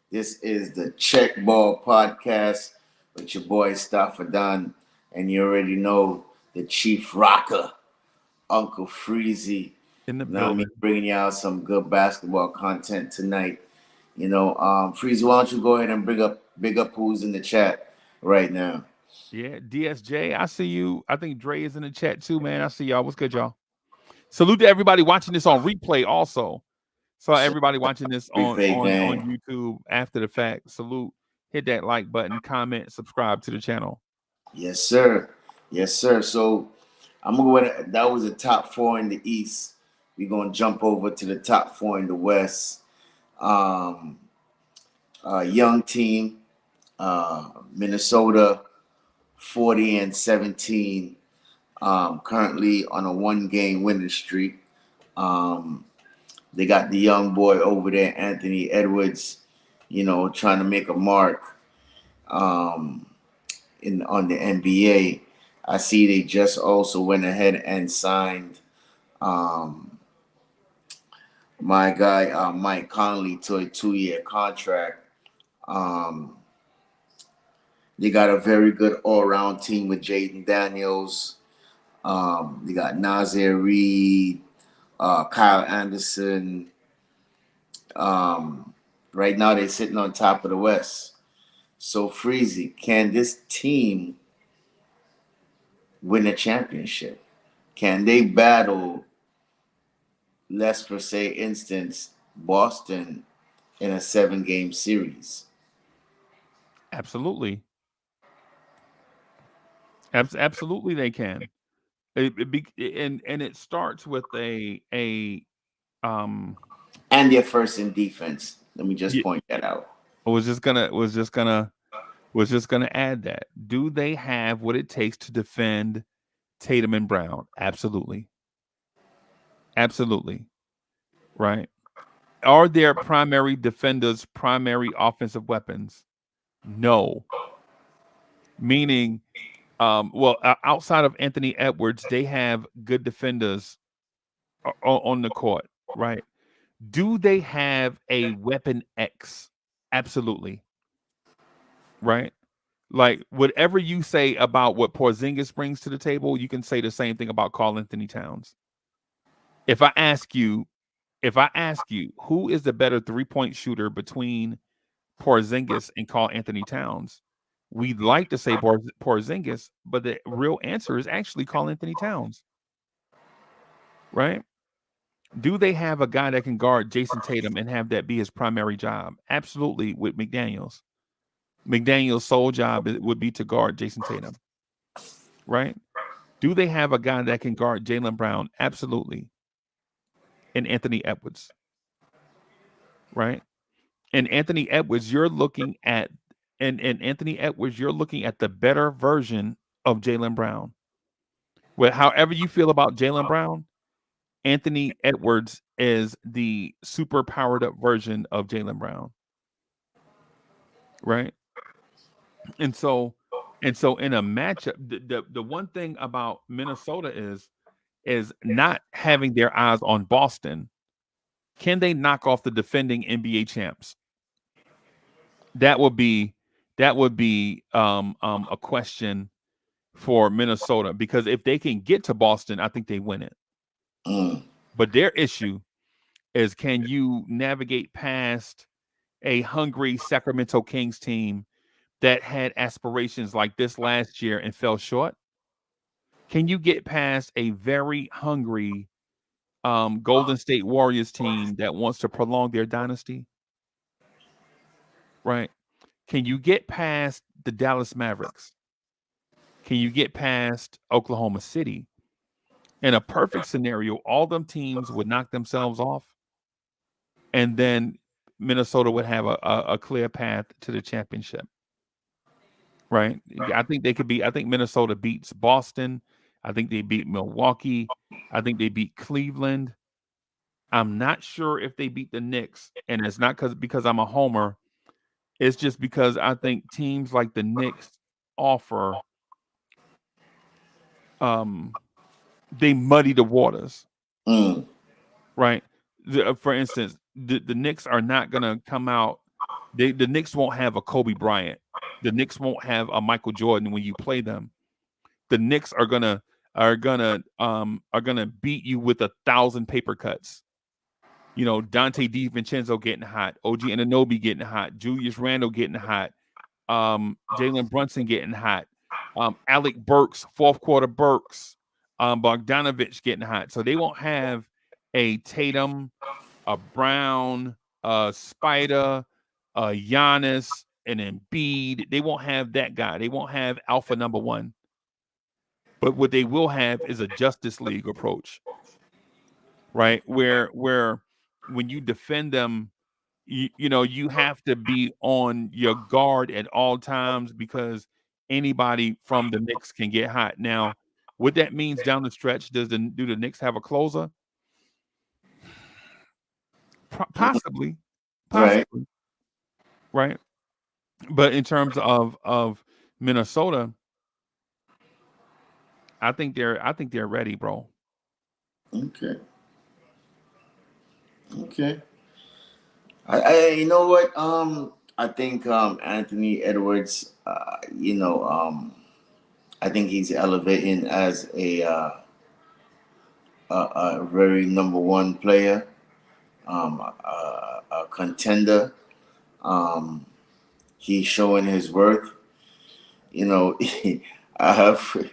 This is the Check Ball Podcast with your boy Staffadan. And you already know the Chief Rocker, Uncle Freezy. In the You know what I mean? building. Bringing y'all some good basketball content tonight. Freezy, why don't you go ahead and big up who's in the chat right now? Yeah, DSJ, I see you. I think Dre is in the chat too, man. I see y'all. What's good, y'all? Salute to everybody watching this on replay also. So So, everybody watching this on replay on on gang. YouTube after the fact, salute. Hit that like button, comment, subscribe to the channel. Yes, sir. Yes, sir. So I'm gonna go ahead. That was the top four in the East. We're gonna jump over to the top four in the West. Um, young team, Minnesota, 40-17. Currently on a 1-game winning streak. Um, they got the young boy over there, Anthony Edwards. Trying to make a mark. Um, in on the NBA. I see they just also went ahead and signed um, my guy Mike Conley to a 2-year contract. Um, they got a very good all-around team with Jaden Daniels. They got Nazir Reed, Kyle Anderson. Um, right now they're sitting on top of the West. So Freezy, can this team win a championship? Can they battle, let's for say instance, Boston in a 7-game series? Absolutely. Absolutely they can. And it starts with a um And they're first in defense. Let me just yeah, point that out. was just gonna add that. Do they have what it takes to defend Tatum and Brown? Absolutely. Absolutely. Right. Are their primary defenders primary offensive weapons? No. Meaning, well, outside of Anthony Edwards, they have good defenders on the court, right? Do they have a weapon X? Absolutely, right? Like whatever you say about what Porzingis brings to the table, you can say the same thing about Karl Anthony Towns. If I ask you, who is the better 3-point shooter between Porzingis and Karl Anthony Towns, we'd like to say Porzingis, but the real answer is actually Karl Anthony Towns, right? Do they have a guy that can guard Jason Tatum and have that be his primary job? Absolutely, with McDaniels. McDaniels' sole job would be to guard Jason Tatum, right? Do they have a guy that can guard Jalen Brown? Absolutely. And Anthony Edwards, right? And Anthony Edwards, you're looking at and Anthony Edwards, you're looking at the better version of Jalen Brown. Well, however you feel about Jalen Brown, Anthony Edwards is the super powered up version of Jalen Brown, right? And so And so in a matchup, the one thing about Minnesota is not having their eyes on Boston. Can they knock off the defending NBA champs? That would be a question for Minnesota, because if they can get to Boston, I think they win it. Mm, But their issue is, can you navigate past a hungry Sacramento Kings team that had aspirations like this last year and fell short? Can you get past a very hungry Golden State Warriors team that wants to prolong their dynasty? Right? Can you get past the Dallas Mavericks? Can you get past Oklahoma City? In a perfect scenario, all them teams would knock themselves off, and then Minnesota would have a clear path to the championship. Right? I think they could be. I think Minnesota beats Boston. I think they beat Milwaukee. I think they beat Cleveland. I'm not sure if they beat the Knicks, and it's not because I'm a homer. It's just because I think teams like the Knicks offer um they muddy the waters, mm, right? For instance, the Knicks are not gonna come out. The Knicks won't have a Kobe Bryant. The Knicks won't have a Michael Jordan when you play them. The Knicks are gonna beat you with 1,000 paper cuts. You know, Dante DiVincenzo getting hot, OG Anunoby getting hot, Julius Randle getting hot, Jalen Brunson getting hot, Alec Burks, fourth quarter Burks, Bogdanovich getting hot. So they won't have a Tatum, a Brown, a Spider, a Giannis, an Embiid. They won't have that guy. They won't have alpha number one. But what they will have is a Justice League approach, right? Where when you defend them, you have to be on your guard at all times, because anybody from the Knicks can get hot. Now, what that means down the stretch, do the Knicks have a closer? Possibly, right. possibly, right? But in terms of Minnesota, I think they're ready, bro. Okay. Okay. You know what? I think Anthony Edwards. I think he's elevating as a very number one player, a contender. Um, he's showing his worth. You know, I have.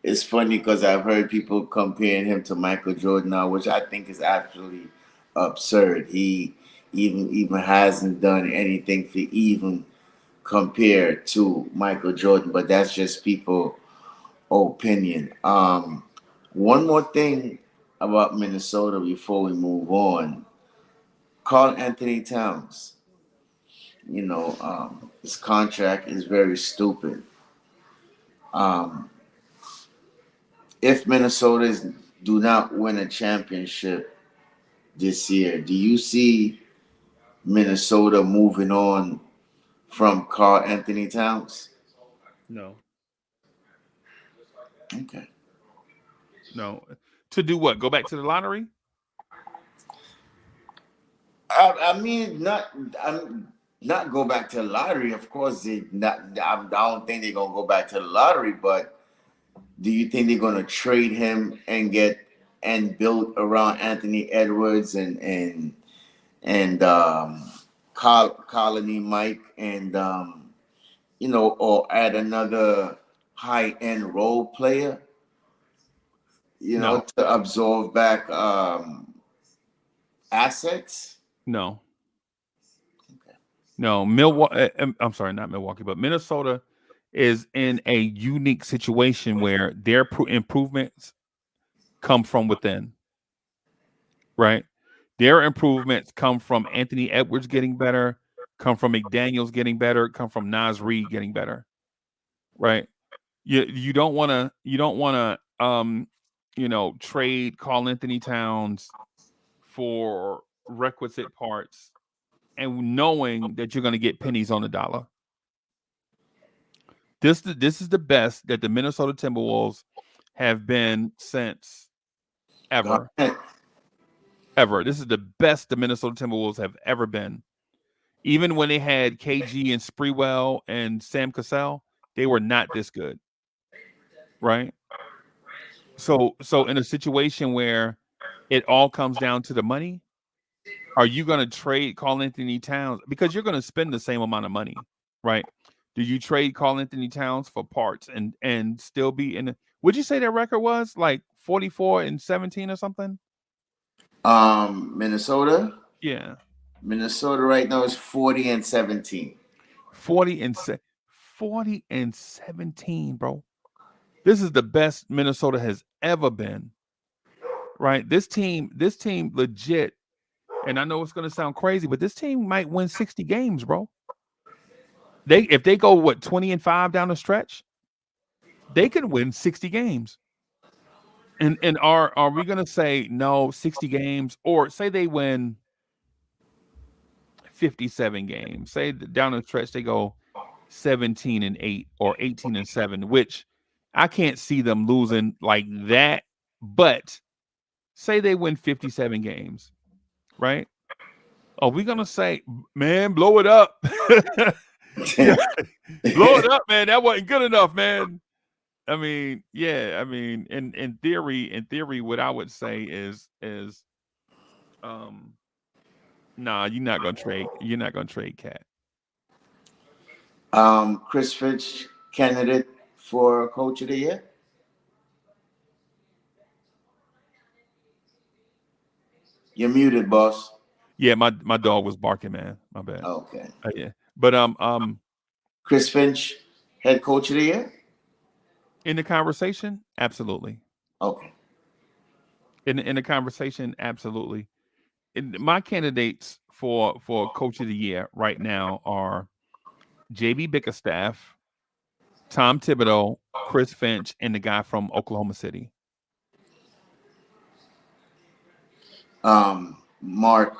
It's funny because I've heard people comparing him to Michael Jordan now, which I think is absolutely absurd. He even hasn't done anything to even compare to Michael Jordan, but that's just people opinion. One more thing about Minnesota before we move on. Carl Anthony Towns. His contract is very stupid. Um, if Minnesota do not win a championship this year, do you see Minnesota moving on from Carl Anthony Towns? No, Okay. no. To do what? Go back to the lottery? I mean, I'm not go back to the lottery. Of course, I don't think they're gonna go back to the lottery. But do you think they're gonna trade him and get and build around Anthony Edwards and Colony Mike and or add another high end role player, No, to absorb back assets? no, Okay. no. Milwaukee. I'm sorry, not Milwaukee, but Minnesota is in a unique situation where their improvements come from within, right? Their improvements come from Anthony Edwards getting better, come from McDaniels getting better, come from Nas Reed getting better, right? You don't want to trade Carl Anthony Towns for requisite parts and knowing that you're going to get pennies on the dollar. This is the best that the Minnesota Timberwolves have been since ever. Garnett. Ever. This is the best the Minnesota Timberwolves have ever been. Even when they had KG and Spreewell and Sam Cassell, they were not this good, right? So in a situation where it all comes down to the money, are you going to trade Carl Anthony Towns because you're going to spend the same amount of money, right? Do you trade Carl Anthony Towns for parts and still be in? Would you say their record was like 44-17 or something? Minnesota. Yeah, Minnesota right now is 40-17. 40 and 40-17, bro. This is the best Minnesota has ever been, right? This team legit, and I know it's going to sound crazy, but this team might win 60 games, bro. They if they go what 20-5 down the stretch, they can win 60 games. And are we gonna say no 60 games or say they win 57 games? Say down the stretch they go 17-8 or 18-7, which I can't see them losing like that. But say they win 57 games, right? Are we gonna say, man, blow it up? Yeah, blow it up, man. That wasn't good enough, man. I mean, yeah, I mean, in theory, what I would say is um nah, you're not gonna trade Cat. Chris Finch, candidate for Coach of the Year. You're muted, boss. Yeah, my dog was barking, man. My bad. Okay. Yeah. But Chris Finch, head coach of the year. in the conversation, absolutely. Okay. In the conversation, absolutely. My candidates for coach of the year right now are JB Bickerstaff, Tom Thibodeau, Chris Finch, and the guy from Oklahoma City. Mark.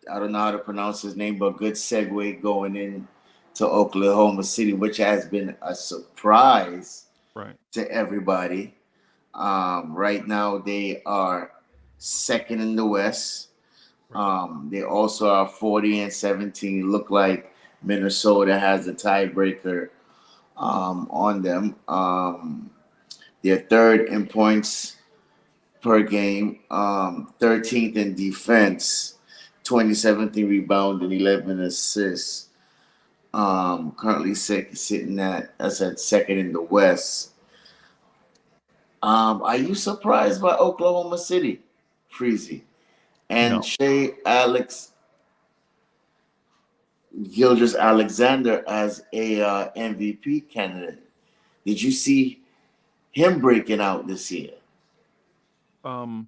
I don't know how to pronounce his name, but good segue going in to Oklahoma City, which has been a surprise Right. to everybody. Right now, they are second in the West. Right. They also are 40-17. Look like Minnesota has a tiebreaker on them. They're third in points per game, 13th in defense, 27th in rebound, and 11 assists. Currently sitting at, as I said, second in the West. Are you surprised by Oklahoma City, Freezy, and No. Shea Alex Gilders Alexander as a MVP candidate? Did you see him breaking out this year? Um,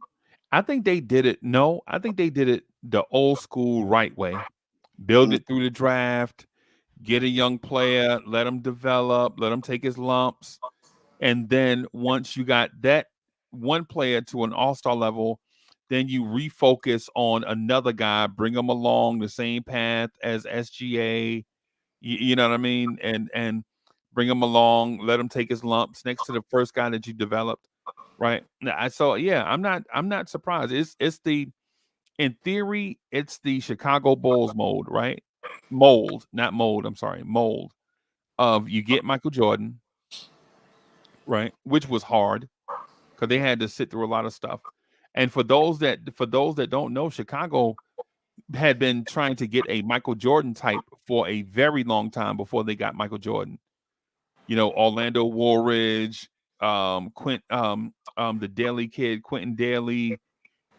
I think they did it. No, I think they did it the old school right way. Build Mm. it through the draft, get a young player, let him develop, let him take his lumps, and then once you got that one player to an all-star level, then you refocus on another guy, bring him along the same path as SGA. You know what I mean? And bring him along, let him take his lumps next to the first guy that you developed, right? I so yeah, I'm not surprised. It's the in theory, it's the Chicago Bulls mold, right? Mold, not mold. I'm sorry, mold of you get Michael Jordan, right? Which was hard because they had to sit through a lot of stuff. And for those that don't know, Chicago had been trying to get a Michael Jordan type for a very long time before they got Michael Jordan. Orlando Woolridge, the Daly kid, Quentin Daly.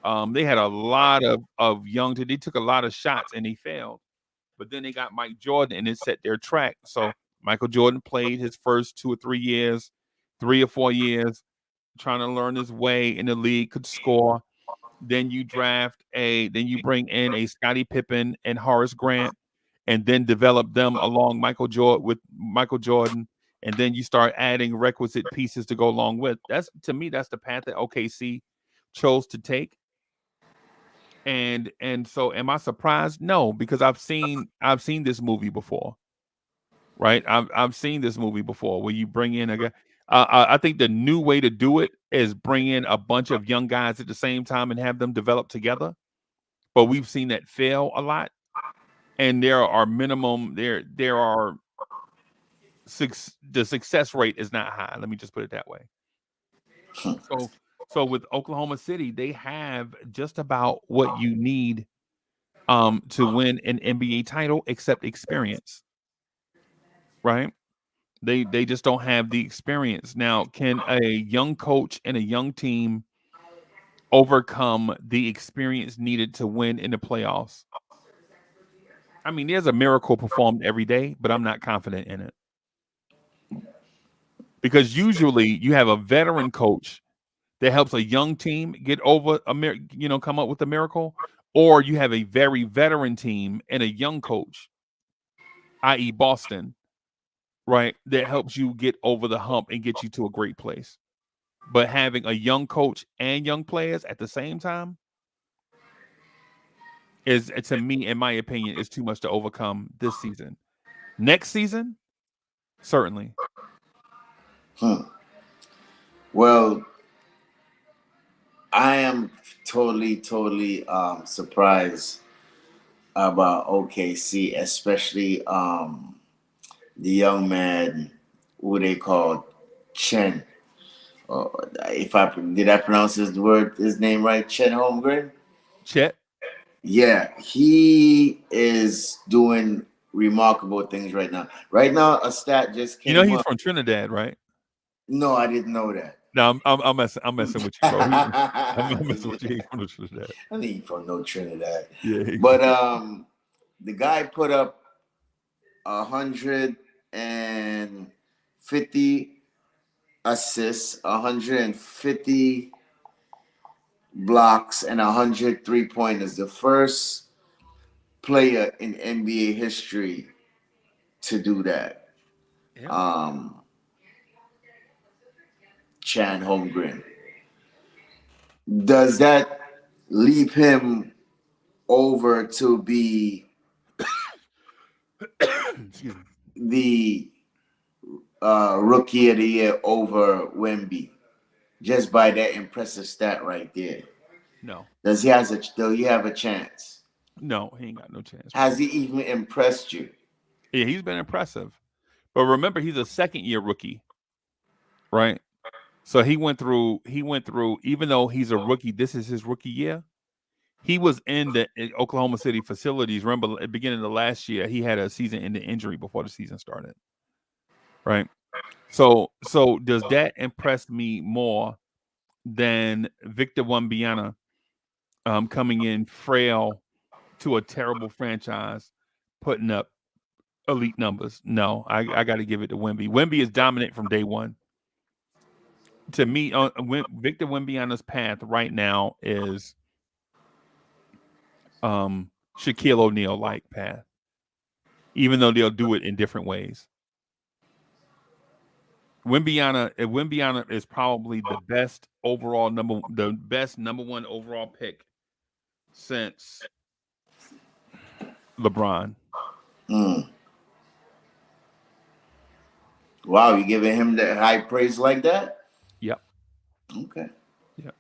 They had a lot of young. They took a lot of shots and they failed. But then they got Mike Jordan and it set their track. So Michael Jordan played his first 2 or 3 years, 3 or 4 years, trying to learn his way in the league, could score. Then you bring in a Scottie Pippen and Horace Grant, and then develop them along Michael Jordan, and then you start adding requisite pieces to go along with. That's to me, that's the path that OKC chose to take. And so am I surprised? No, because I've seen this movie before. right? I've seen this movie before where you bring in a guy. I think the new way to do it is bring in a bunch of young guys at the same time and have them develop together. But we've seen that fail a lot, and there are the success rate is not high. Let me just put it that way. So so with Oklahoma City, they have just about what you need to win an NBA title, except experience, right? They just don't have the experience. Now, can a young coach and a young team overcome the experience needed to win in the playoffs? I mean, there's a miracle performed every day, but I'm not confident in it because usually you have a veteran coach that helps a young team get over come up with a miracle, or you have a very veteran team and a young coach, i.e., Boston, right, that helps you get over the hump and get you to a great place. But having a young coach and young players at the same time is, to me, in my opinion, is too much to overcome this season. Next season, certainly. Hmm. Well, I am totally surprised about OKC, especially the young man who they call Chen. Uh, if I did I pronounce his name right, Chen Holmgren? Chet, Yeah, he is doing remarkable things right now. Right now, a stat just you know came he's up. from Trinidad, right? No, I didn't know that. No, I'm messing with you, bro. I'm messing with you. He's from Trinidad. I think from no Trinidad, Yeah, but the guy put up 150 assists, 150 blocks, and 100 3 pointers. The first player in NBA history to do that. yeah. Um, Chan Holmgren. Does that leap him over to be Excuse me. the rookie of the year over Wemby? Just by that impressive stat right there. No, Do he have a chance? no, he ain't got no chance, bro. Has he even impressed you? Yeah, he's been impressive, but remember, he's a second year rookie, right? So he went through. Even though he's a rookie, this is his rookie year. He was in the Oklahoma City facilities. Remember, at the beginning of the last year, he had a season-ending injury before the season started, right? So does that impress me more than Victor Wembanyama coming in frail to a terrible franchise, putting up elite numbers? No, I got to give it to Wemby. Wemby is dominant from day one. To me, Victor Wembanyama's path right now is Shaquille O'Neal like path, even though they'll do it in different ways. Wimbiana is probably the best number one overall pick since LeBron. Mm. Wow, you giving him that high praise like that? Yep, Okay. yep.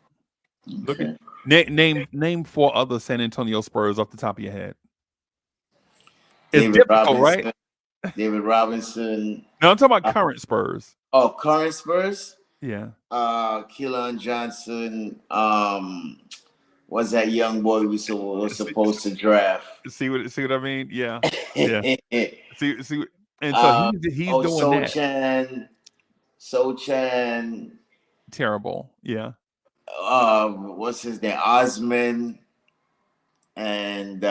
Look at Okay. name four other San Antonio Spurs off the top of your head. It's David difficult, right? Robinson. David Robinson. No, I'm talking about Uh, current Spurs. Current Spurs. Yeah. Keelan Johnson. Was that young boy was See, supposed to draft? see what I mean? Yeah, yeah. See, and so he's doing So that. Chan. So Chan. Terrible. Yeah. What's his name? Osman. And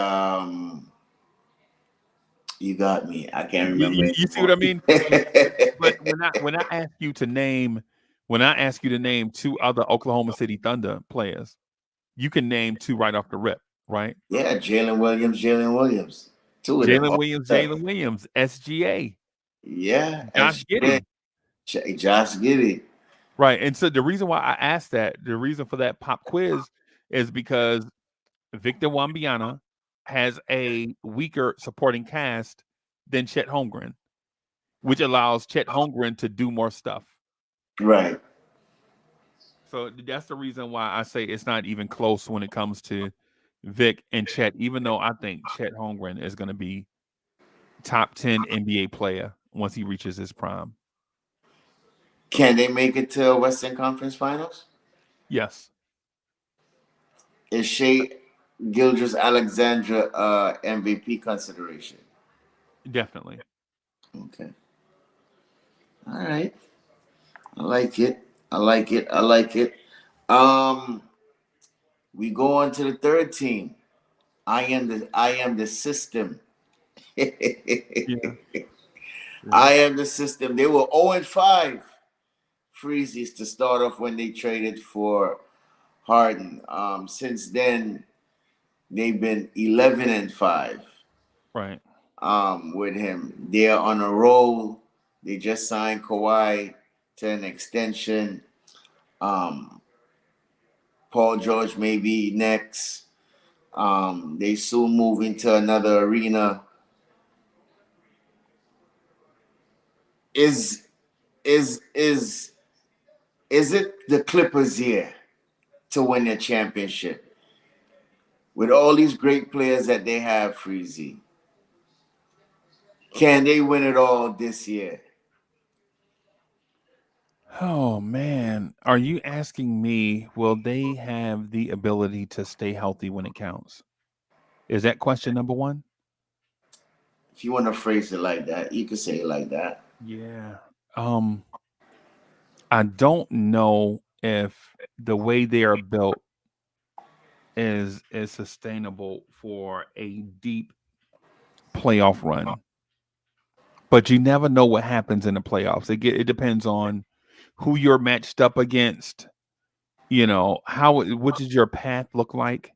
you got me. I can't remember You see what I anymore. mean? But when I ask you to name two other Oklahoma City Thunder players, you can name two right off the rip, right? Yeah, Jalen Williams. Two of them. Jalen Williams, SGA, Yeah, Josh SGA, Giddey, Josh Giddey. right? And so the reason why I asked that, the reason for that pop quiz, is because Victor Wembanyama has a weaker supporting cast than Chet Holmgren. which allows Chet Holmgren to do more stuff. Right. So that's the reason why I say it's not even close when it comes to Vic and Chet, even though I think Chet Holmgren is going to be top 10 NBA player once he reaches his prime. Can they make it to Western Conference Finals? Yes, Is Shea Gildress Alexandra MVP consideration? definitely. Okay. All right. I like it. I like it. I like it. Um, we go on to the third team. I am the system. Yeah. Yeah. I am the system. They were 0-5 Freezies to start off when they traded for Harden. Since then, they've been 11-5 Right. with him. They're on a roll. They just signed Kawhi to an extension. Um, Paul George may be next. They soon move into another arena. Is is is is it the Clippers here to win the championship with all these great players that they have? Freezy, can they win it all this year? Oh man, are you asking me will they have the ability to stay healthy when it counts? Is that question number 1? If you want to phrase it like that, you could say it like that. Yeah. Um I don't know if the way they are built is sustainable for a deep playoff run. But you never know what happens in the playoffs. It depends on who you're matched up against. What does your path look like?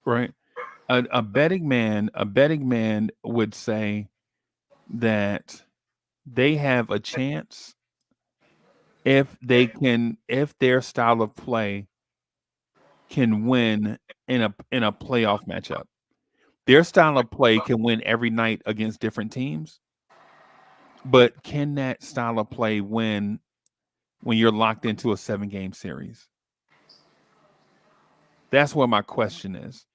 Right. A betting man would say that they have a chance if their style of play can win in a playoff matchup. Their style of play can win every night against different teams, but can that style of play win when you're locked into a 7-game series? That's where my question is,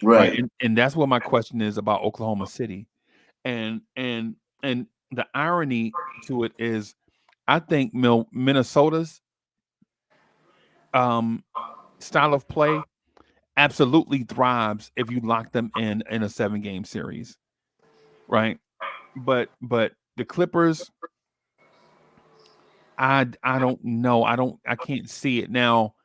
right? Right. And that's what my question is about Oklahoma City. And the irony to it is, I think Minnesota's um, style of play absolutely thrives if you lock them in a 7-game series, right? But the Clippers, I don't know. I can't see it now.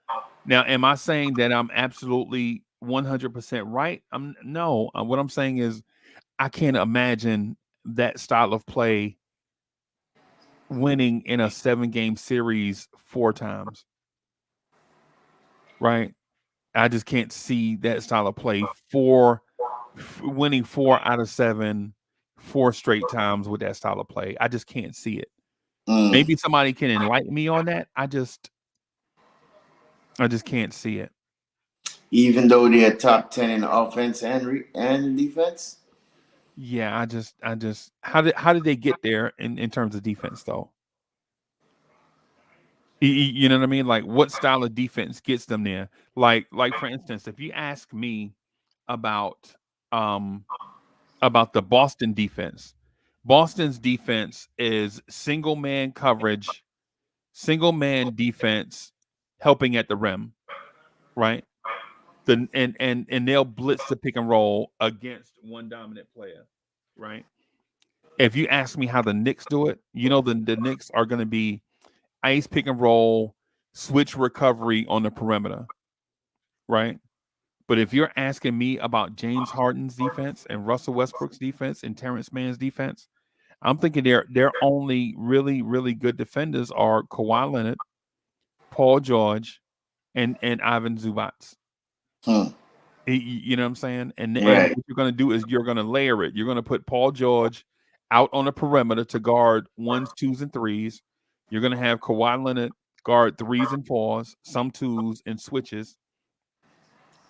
Now, am I saying that I'm absolutely 100% right? I'm no. What I'm saying is I can't imagine that style of play winning in a 7-game series 4 times, right? I just can't see that style of play winning 4 out of 7 4 straight times with that style of play. I just can't see it. Mm. Maybe somebody can enlighten me on that. I just can't see it. Even though they're top 10 in offense and defense. Yeah, I just how did they get there in terms of defense though? You know what I mean? Like what style of defense gets them there? Like for instance, if you ask me about um about the Boston defense. Boston's defense is single man coverage, single man defense helping at the rim, right? And they'll blitz the pick and roll against one dominant player, right? If you ask me how the Knicks do it, the Knicks are going to be ice pick and roll, switch recovery on the perimeter, right? But if you're asking me about James Harden's defense and Russell Westbrook's defense and Terrence Mann's defense, I'm thinking their only really really good defenders are Kawhi Leonard, Paul George, and Ivan Zubats. Hmm. You know what I'm saying? And Right. what you're going to do is you're going to layer it. You're going to put Paul George out on the perimeter to guard ones, twos, and threes. You're going to have Kawhi Leonard guard threes and fours, some twos and switches.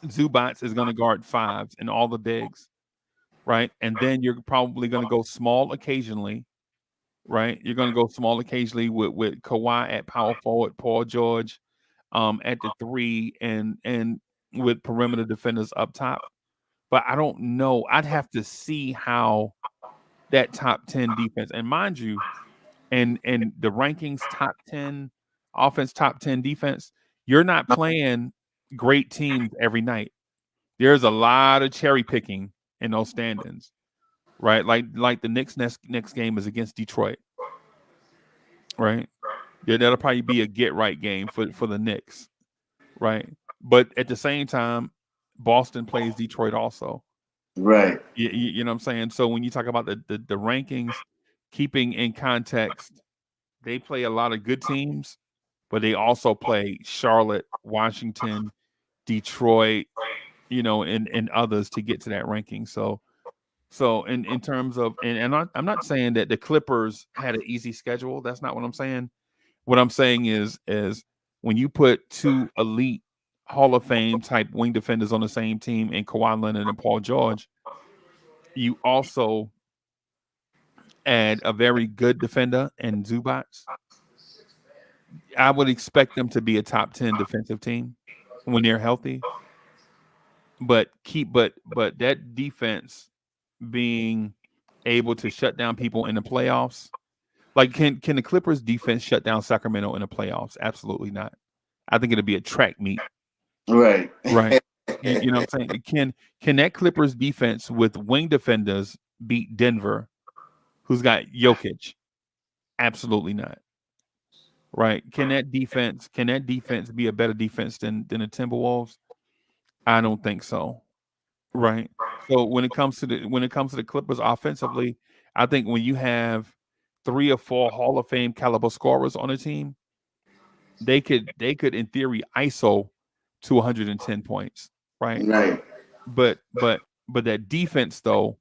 Zubats is going to guard fives and all the bigs, right? And then you're probably going to go small occasionally right? You're going to go small occasionally with Kawhi at power forward, Paul George at the three, and with perimeter defenders up top. But I don't know. I'd have to see how that top 10 defense, and mind you, and the rankings top 10 offense, top 10 defense, you're not playing great teams every night. There's a lot of cherry picking in those standings, right? Like the Knicks next game is against Detroit, right? Yeah, that'll probably be a get right game for the Knicks, right? But at the same time, Boston plays Detroit also. Right, You know what I'm saying? So when you talk about the rankings, keeping in context, they play a lot of good teams, but they also play Charlotte, Washington, Detroit, and others to get to that ranking. So in terms of, and I'm not saying that the Clippers had an easy schedule. That's not what I'm saying. What I'm saying is when you put two elite Hall of Fame type wing defenders on the same team in Kawhi Leonard and Paul George, you also add a very good defender in Zubac. I would expect them to be a top 10 defensive team when they're healthy, but that defense being able to shut down people in the playoffs. Like, can the Clippers defense shut down Sacramento in the playoffs? Absolutely not. I think it'll be a track meet, right. right? You know what I'm saying? Can that Clippers defense with wing defenders beat Denver, who's got Jokic? Absolutely not. Right? Can that defense be a better defense than the Timberwolves? I don't think so. Right. So when it comes to the Clippers offensively, I think when you have 3 or 4 Hall of Fame caliber scorers on a team, they could in theory ISO to 110 points, right? Right. But that defense though,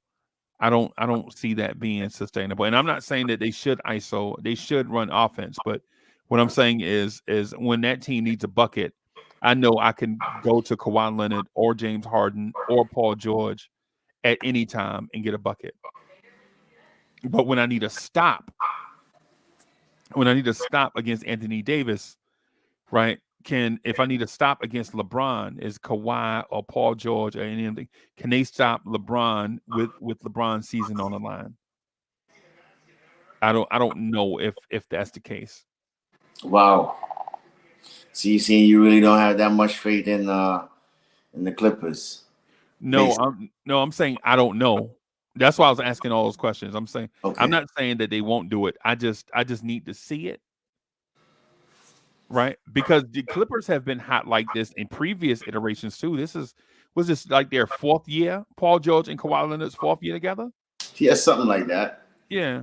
I don't see that being sustainable. And I'm not saying that they should ISO, they should run offense, but what I'm saying is when that team needs a bucket, I know I can go to Kawhi Leonard or James Harden or Paul George at any time and get a bucket. But when I need to stop against Anthony Davis, right? If I need to stop against LeBron, is Kawhi or Paul George or any of them, can they stop LeBron with LeBron's season on the line? I don't know if that's the case. Wow. So you see, you really don't have that much faith in the Clippers. No, Basically. I'm saying I don't know. That's why I was asking all those questions. I'm Okay. not saying that they won't do it. I just need to see it, right? Because the Clippers have been hot like this in previous iterations too. Was this like their fourth year? Paul George and Kawhi Leonard's fourth year together? Yeah, something like that. Yeah.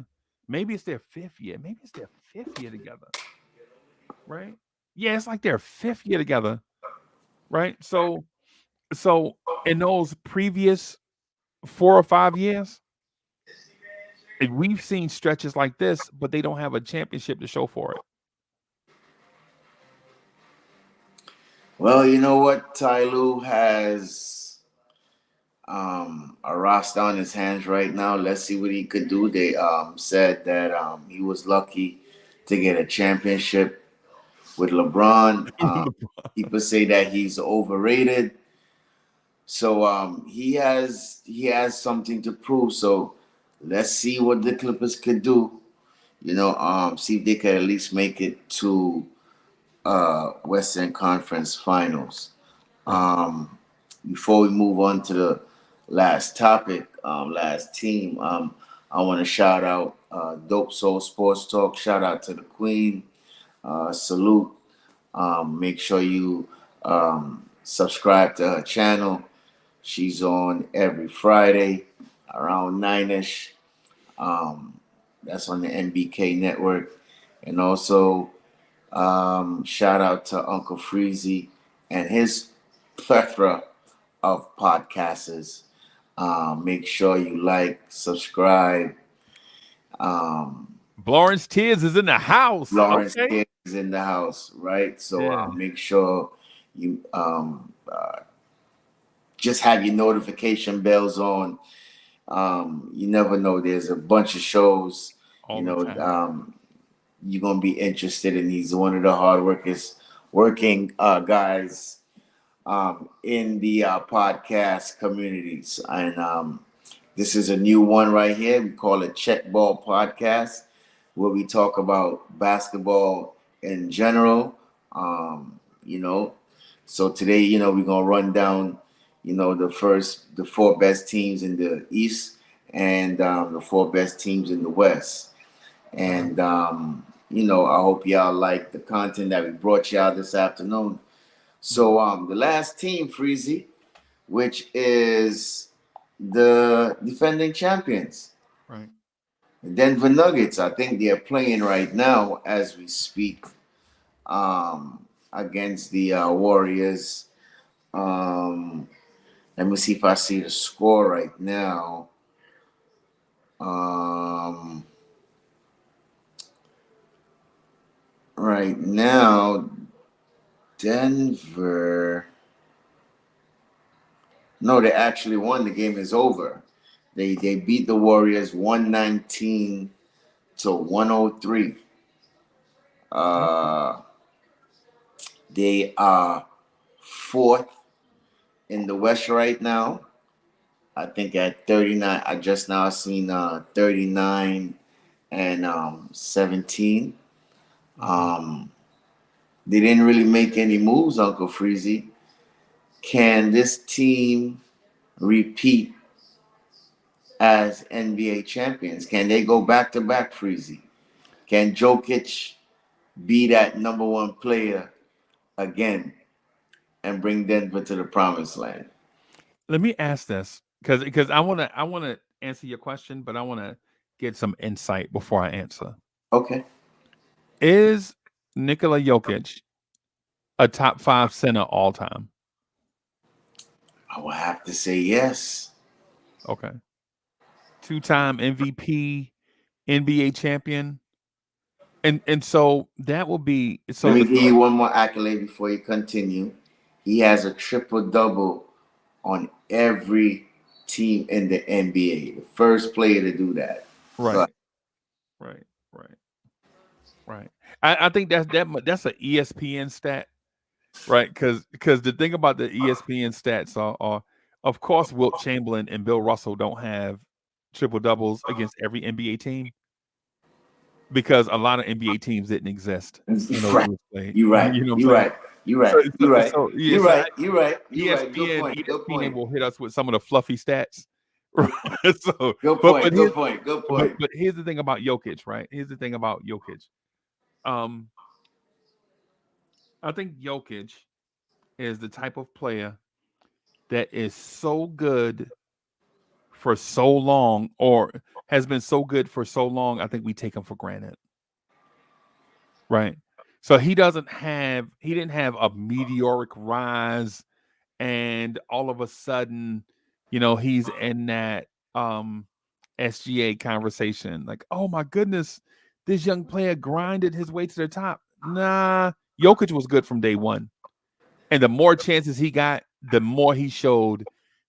Maybe it's their fifth year. Maybe it's their fifth year together, right? Yeah, it's like their fifth year together, right? So in those previous 4 or 5 years, we've seen stretches like this, but they don't have a championship to show for it. Well, you know what? Ty Lue has a roster on his hands right now. Let's see what he could do. They said that he was lucky to get a championship with LeBron. People say that he's overrated. So he has something to prove. So let's see what the Clippers could do. See if they could at least make it to Western Conference Finals. Right. Um, Before we move on to the last topic, last team, I want to shout out Dope Soul Sports Talk. Shout out to the Queen. Salute. Make sure you subscribe to her channel. She's on every Friday around 9ish. Um, that's on the NBK network. And also, shout out to Uncle Freezy and his plethora of podcasters. Make sure you like, subscribe. Lawrence Tears is in the house. Lawrence Okay. is in the house, right? So Yeah. make sure you just have your notification bells on. You never know. There's a bunch of shows You all the know, time. you're gonna be interested, and he's one of the hard workers, working guys in the podcast communities. And this is a new one right here. We call it Check Ball Podcast, where we talk about basketball in general. You know, so today, we're gonna run down, the four best teams in the East, and the four best teams in the West. Uh-huh. And I hope y'all like the content that we brought y'all this afternoon. Mhm. So the last team, Freezy, which is the defending champions, Right. the Denver Nuggets. I think they're playing right now as we speak, against the Warriors. Um, Let me see if I see the score right now. Um, right now, Denver. No, they actually won. The game is over. They beat the Warriors 119 to 103. Okay. Uh, they are fourth in the West right now. I think at 39. I just now seen 39 and 17. Mhm. Um, they didn't really make any moves, Uncle Freezy. Can this team repeat as NBA champions? Can they go back to back, Freezy? Can Jokic be that number one player again and bring Denver to the promised land? Let me ask this because I wanna answer your question, but I wanna get some insight before I answer. Okay. Is Nikola Jokic a top 5 center all time? I will have to say yes. Okay. Two-time MVP, NBA champion. And so that will be Let so me the give you one more accolade before you continue. He has a triple double on every team in the NBA. The first player to do that. Go ahead. right, right, right, right. I think that's a ESPN stat, right? Because the thing about the ESPN stats are of course Wilt Chamberlain and Bill Russell don't have triple doubles against every NBA team because a lot of NBA teams didn't exist when those Right. rules played. You're right. You know what I'm You're saying? right. You're So right. so You're right. so yeah, You're so right. You're right. You're right. Good ESPN point. Good ESPN point. will hit us with some of the fluffy stats. So, Good but point. but Good here's point. Good but point. but here's the thing about Jokic, right? Here's the thing about Jokic. Um, I think Jokic is the type of player that is so good for so long, or has been so good for so long. I think we take him for granted, right? So he didn't have a meteoric rise and all of a sudden, he's in that SGA conversation. Like, oh my goodness, this young player grinded his way to the top. Nah, Jokic was good from day one. And the more chances he got, the more he showed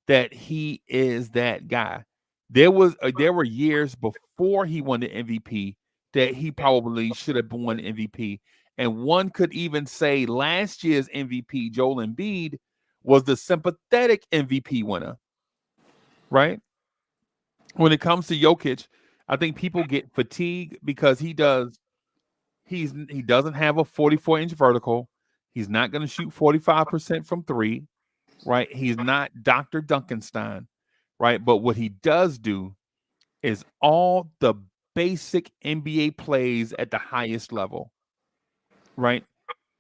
that he is that guy. There were years before he won the MVP that he probably should have won MVP. And one could even say last year's MVP, Joel Embiid, was the sympathetic MVP winner, right? When it comes to Jokic, I think people get fatigued because he doesn't have a 44-inch vertical. He's not going to shoot 45% from 3, right? He's not Dr. Duncanstein, right? But what he does do is all the basic NBA plays at the highest level, right?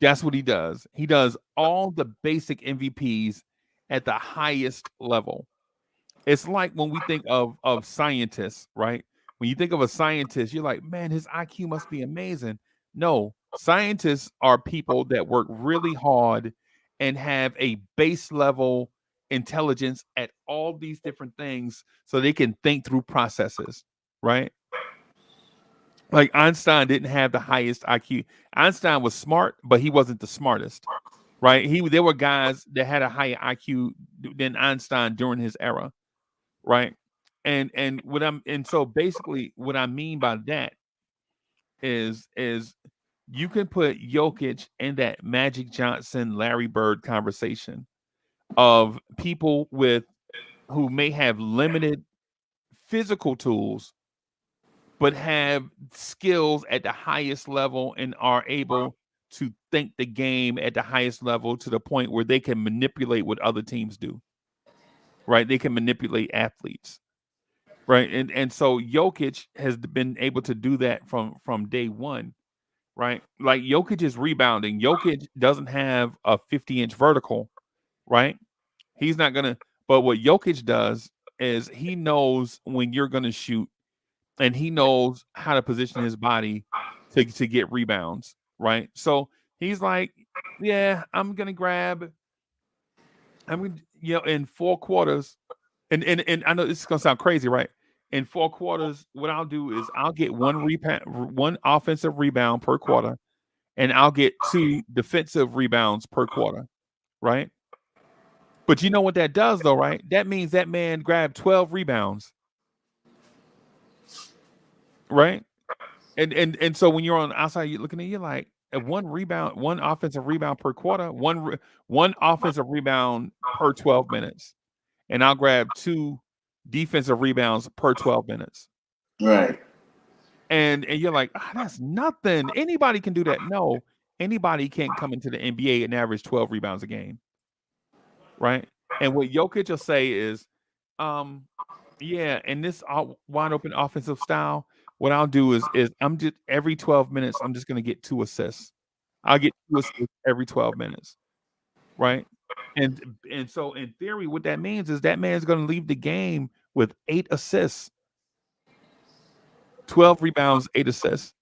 That's what he does. He does all the basic MVPs at the highest level. It's like when we think of scientists, right? When you think of a scientist, you're like, man, his IQ must be amazing. No, scientists are people that work really hard and have a base level intelligence at all these different things so they can think through processes, right? Like Einstein didn't have the highest IQ. Einstein was smart, but he wasn't the smartest, right? There were guys that had a higher IQ than Einstein during his era, right? And so basically what I mean by that is you can put Jokic in that Magic Johnson, Larry Bird conversation of people with who may have limited physical tools but have skills at the highest level and are able to think the game at the highest level to the point where they can manipulate what other teams do, right? They can manipulate athletes, right? And so Jokic has been able to do that from day one, right? Like Jokic is rebounding. Jokic doesn't have a 50-inch vertical, right? He's not gonna. But what Jokic does is he knows when you're gonna shoot, and he knows how to position his body to get rebounds, right? So he's like, yeah, I'm gonna grab. I'm gonna, in 4 quarters, and I know this is gonna sound crazy, right? In 4 quarters, what I'll do is I'll get one offensive rebound per quarter, and I'll get two defensive rebounds per quarter, right? But you know what that does, though, right? That means that man grabbed 12 rebounds, right? And so when you're on the outside, you're looking at, you're like, at one rebound, one offensive rebound per quarter, one offensive rebound per 12 minutes, and I'll grab two defensive rebounds per 12 minutes. Right. And you're like, that's nothing. Anybody can do that. No, anybody can't come into the NBA and average 12 rebounds a game, right? And what Jokic will say is, um, yeah, in this wide open offensive style, what I'll do is I'm just every 12 minutes, I'm just gonna get two assists. I'll get two assists every 12 minutes, right? And so in theory, what that means is that man's gonna leave the game with 8 assists, 12 rebounds, 8 assists.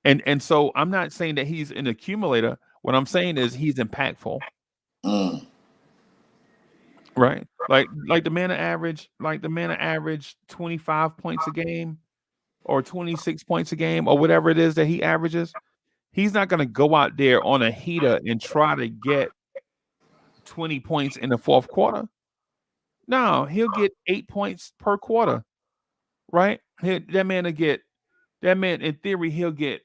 And so I'm not saying that he's an accumulator. What I'm saying is he's impactful, Mm. right? Like the man average 25 points a game or 26 points a game or whatever it is that he averages. He's not going to go out there on a heater and try to get 20 points in the fourth quarter. No, he'll get 8 points per quarter, right? That man in theory he'll get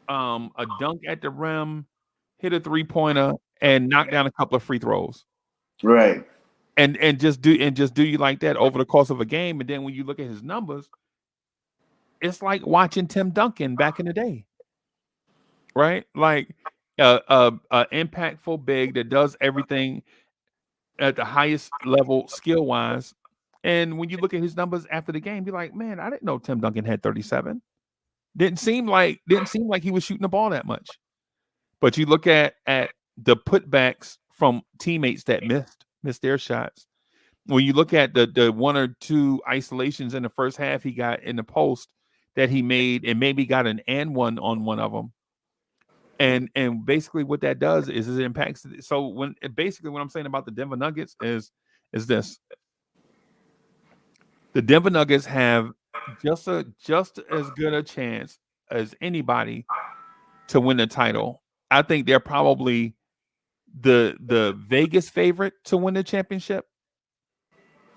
a dunk at the rim, hit a three-pointer, and knock down a couple of free throws. Right. And just do you like that over the course of a game. And then when you look at his numbers, it's like watching Tim Duncan back in the day, right? Like a impactful big that does everything at the highest level skill wise. And when you look at his numbers after the game, you're like, man, I didn't know Tim Duncan had 37. Didn't seem like he was shooting the ball that much. But you look at the putbacks from teammates that missed their shots. When you look at the one or two isolations in the first half he got in the post that he made, and maybe got an and one on one of them. And basically what that does is it impacts. So basically what I'm saying about the Denver Nuggets is this: the Denver Nuggets have just as good a chance as anybody to win the title. I think they're probably the Vegas favorite to win the championship,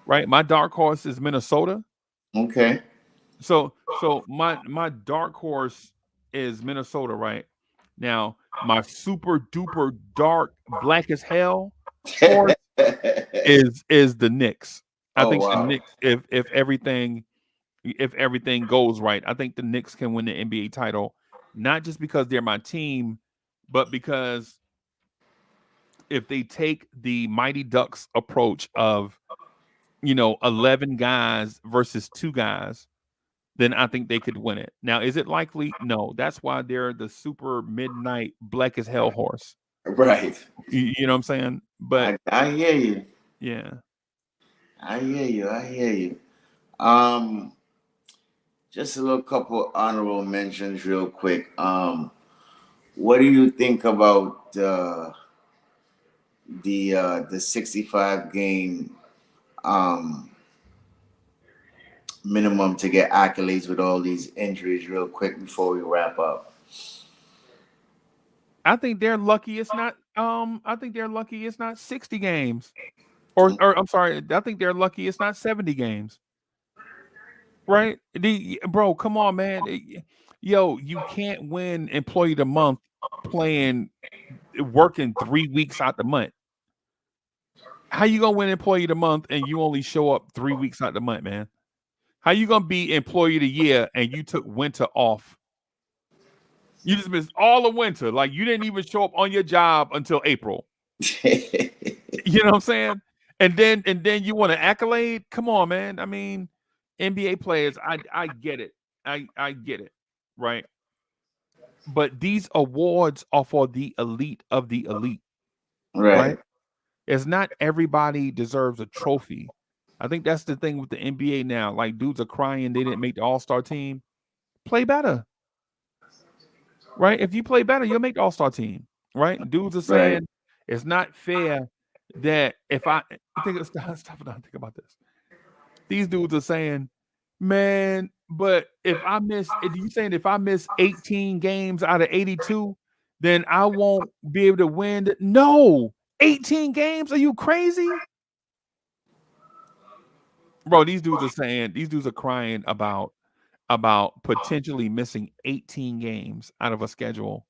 right? My dark horse is Minnesota. Okay. So my dark horse is Minnesota, right? Now, my super duper dark black as hell horse is the Knicks. I Oh think the wow. Knicks, if everything goes right, I think the Knicks can win the NBA title, not just because they're my team, but because if they take the Mighty Ducks approach of 11 guys versus 2 guys, then I think they could win it. Now, is it likely? No. That's why they're the super midnight black as hell horse. Right. You know what I'm saying? But I hear you. yeah, I hear you. I hear you. Um, just a little couple honorable mentions, real quick. What do you think about the 65 game um minimum to get accolades with all these injuries, real quick before we wrap up? I think they're lucky it's not. I think they're lucky it's not 60 games, or I'm sorry. I think they're lucky it's not 70 games. Right? Bro, come on, man. Yo, you can't win employee of the month playing working 3 weeks out the month. How you gonna win employee of the month and you only show up 3 weeks out the month, man? How you gonna be employee of the year and you took winter off? You just missed all of winter. Like you didn't even show up on your job until April. You know what I'm saying? And then you want an accolade? Come on, man. I mean, NBA players, I get it. I get it. Right. But these awards are for the elite of the elite, right? Right, It's not everybody deserves a trophy. I think that's the thing with the NBA now. Like dudes are crying they didn't make the All-Star team. Play better, right? If you play better, you'll make the All-Star team, right? Dudes are right, saying it's not fair that if I think it's stuff. Think about this. These dudes are saying, man, but if I miss, you saying if I miss 18 games out of 82, then I won't be able to win? No, 18 games? Are you crazy? Bro, these dudes are crying about potentially missing 18 games out of a schedule,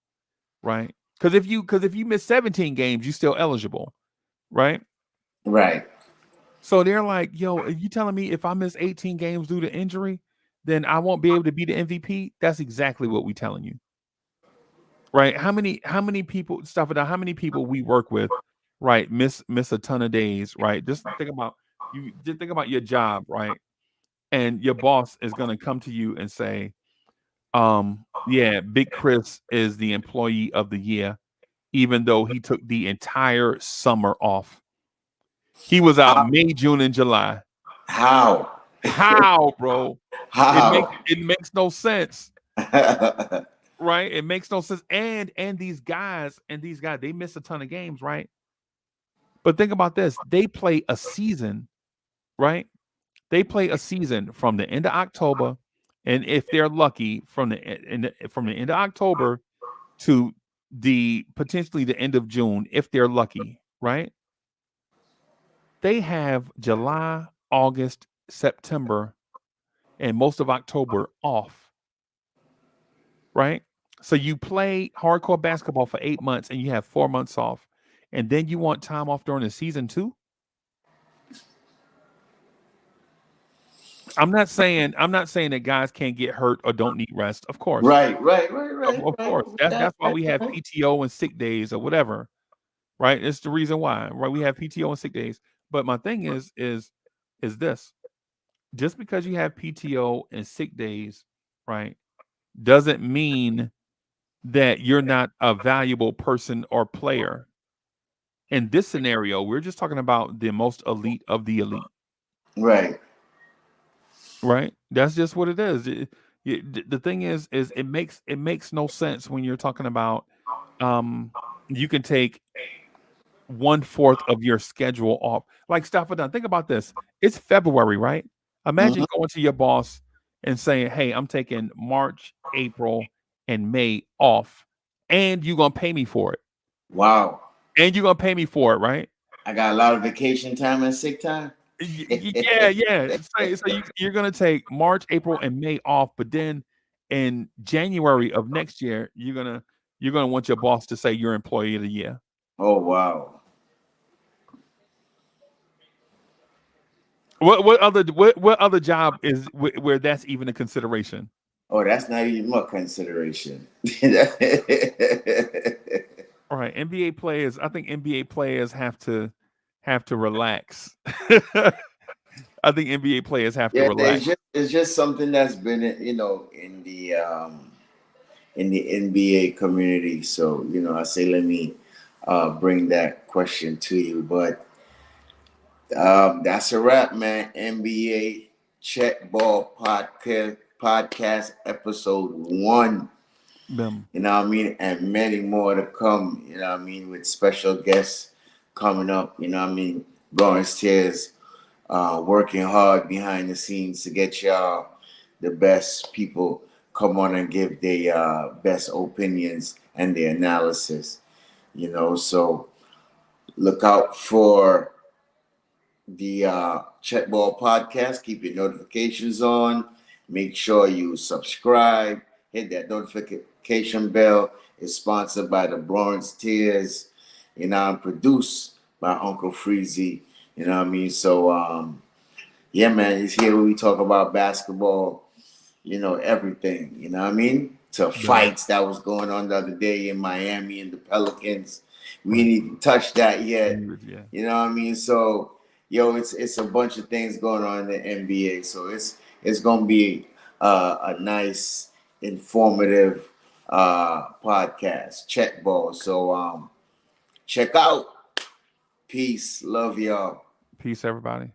right? Because if you miss 17 games, you're still eligible, right? right. So they're like, yo, are you telling me if I miss 18 games due to injury, then I won't be able to be the MVP? That's exactly what we're telling you. Right? How many people stuff it out, how many people we work with, right, miss a ton of days, right? Just think about your job, right? And your boss is gonna come to you and say, yeah, Big Chris is the employee of the year, even though he took the entire summer off. He was out How? May, June, and July. How? How, bro? It makes How? it makes no sense, right? It makes no sense. And these guys, they miss a ton of games, right? But think about this: they play a season, right? They play a season from the end of October, and if they're lucky, from the end of October to the potentially the end of June, if they're lucky, right? They have July, August, September, and most of October off, right? So you play hardcore basketball for 8 months and you have 4 months off, and then you want time off during the season too. I'm not saying that guys can't get hurt or don't need rest. Of course, Right, right, right, right, of right, course. That's why right, we have right. PTO and sick days or whatever, right? It's the reason why, right? We have PTO and sick days. But my thing is this: just because you have PTO and sick days, right, doesn't mean that you're not a valuable person or player. In this scenario, we're just talking about the most elite of the elite, Right, right? That's just what it is. The thing is it makes no sense when you're talking about um you can take 1/4 of your schedule off. Like stuff done. Think about this. It's February, right? mhm. Imagine going to your boss and saying, "Hey, I'm taking March, April, and May off, and you're gonna pay me for it. Wow. And you're gonna pay me for it, right?" I got a lot of vacation time and sick time. Yeah, yeah. You're gonna take March, April, and May off, but then in January of next year, you're gonna want your boss to say you're employee of the year. Oh wow. What other job is where that's even a consideration? Oh, that's not even my consideration. All right, NBA players. I think NBA players have to relax. I think NBA players have to Yeah, relax. it's just something that's been in the NBA community. So I say let me bring that question to you. But that's a wrap, man. NBA Check Ball podcast episode 1. Them. You know what I mean? And many more to come, you know what I mean, with special guests coming up, you know what I mean? Lawrence Tears working hard behind the scenes to get y'all the best people come on and give their best opinions and their analysis, so look out for the Check Ball podcast. Keep your notifications on. Make sure you subscribe, hit that notification bell. It's sponsored by the Lawrence Tears, and produced by Uncle Freezy. You know what I mean? So yeah, man, it's here where we talk about basketball, everything, you know what I mean? To Right. fights that was going on the other day in Miami and the Pelicans. We Right. didn't even touch that yet. Yeah. You know what I mean? So, yo, it's a bunch of things going on in the NBA. So it's gonna be a nice, informative podcast. Check ball. So check out. Peace. Love y'all. Peace, everybody.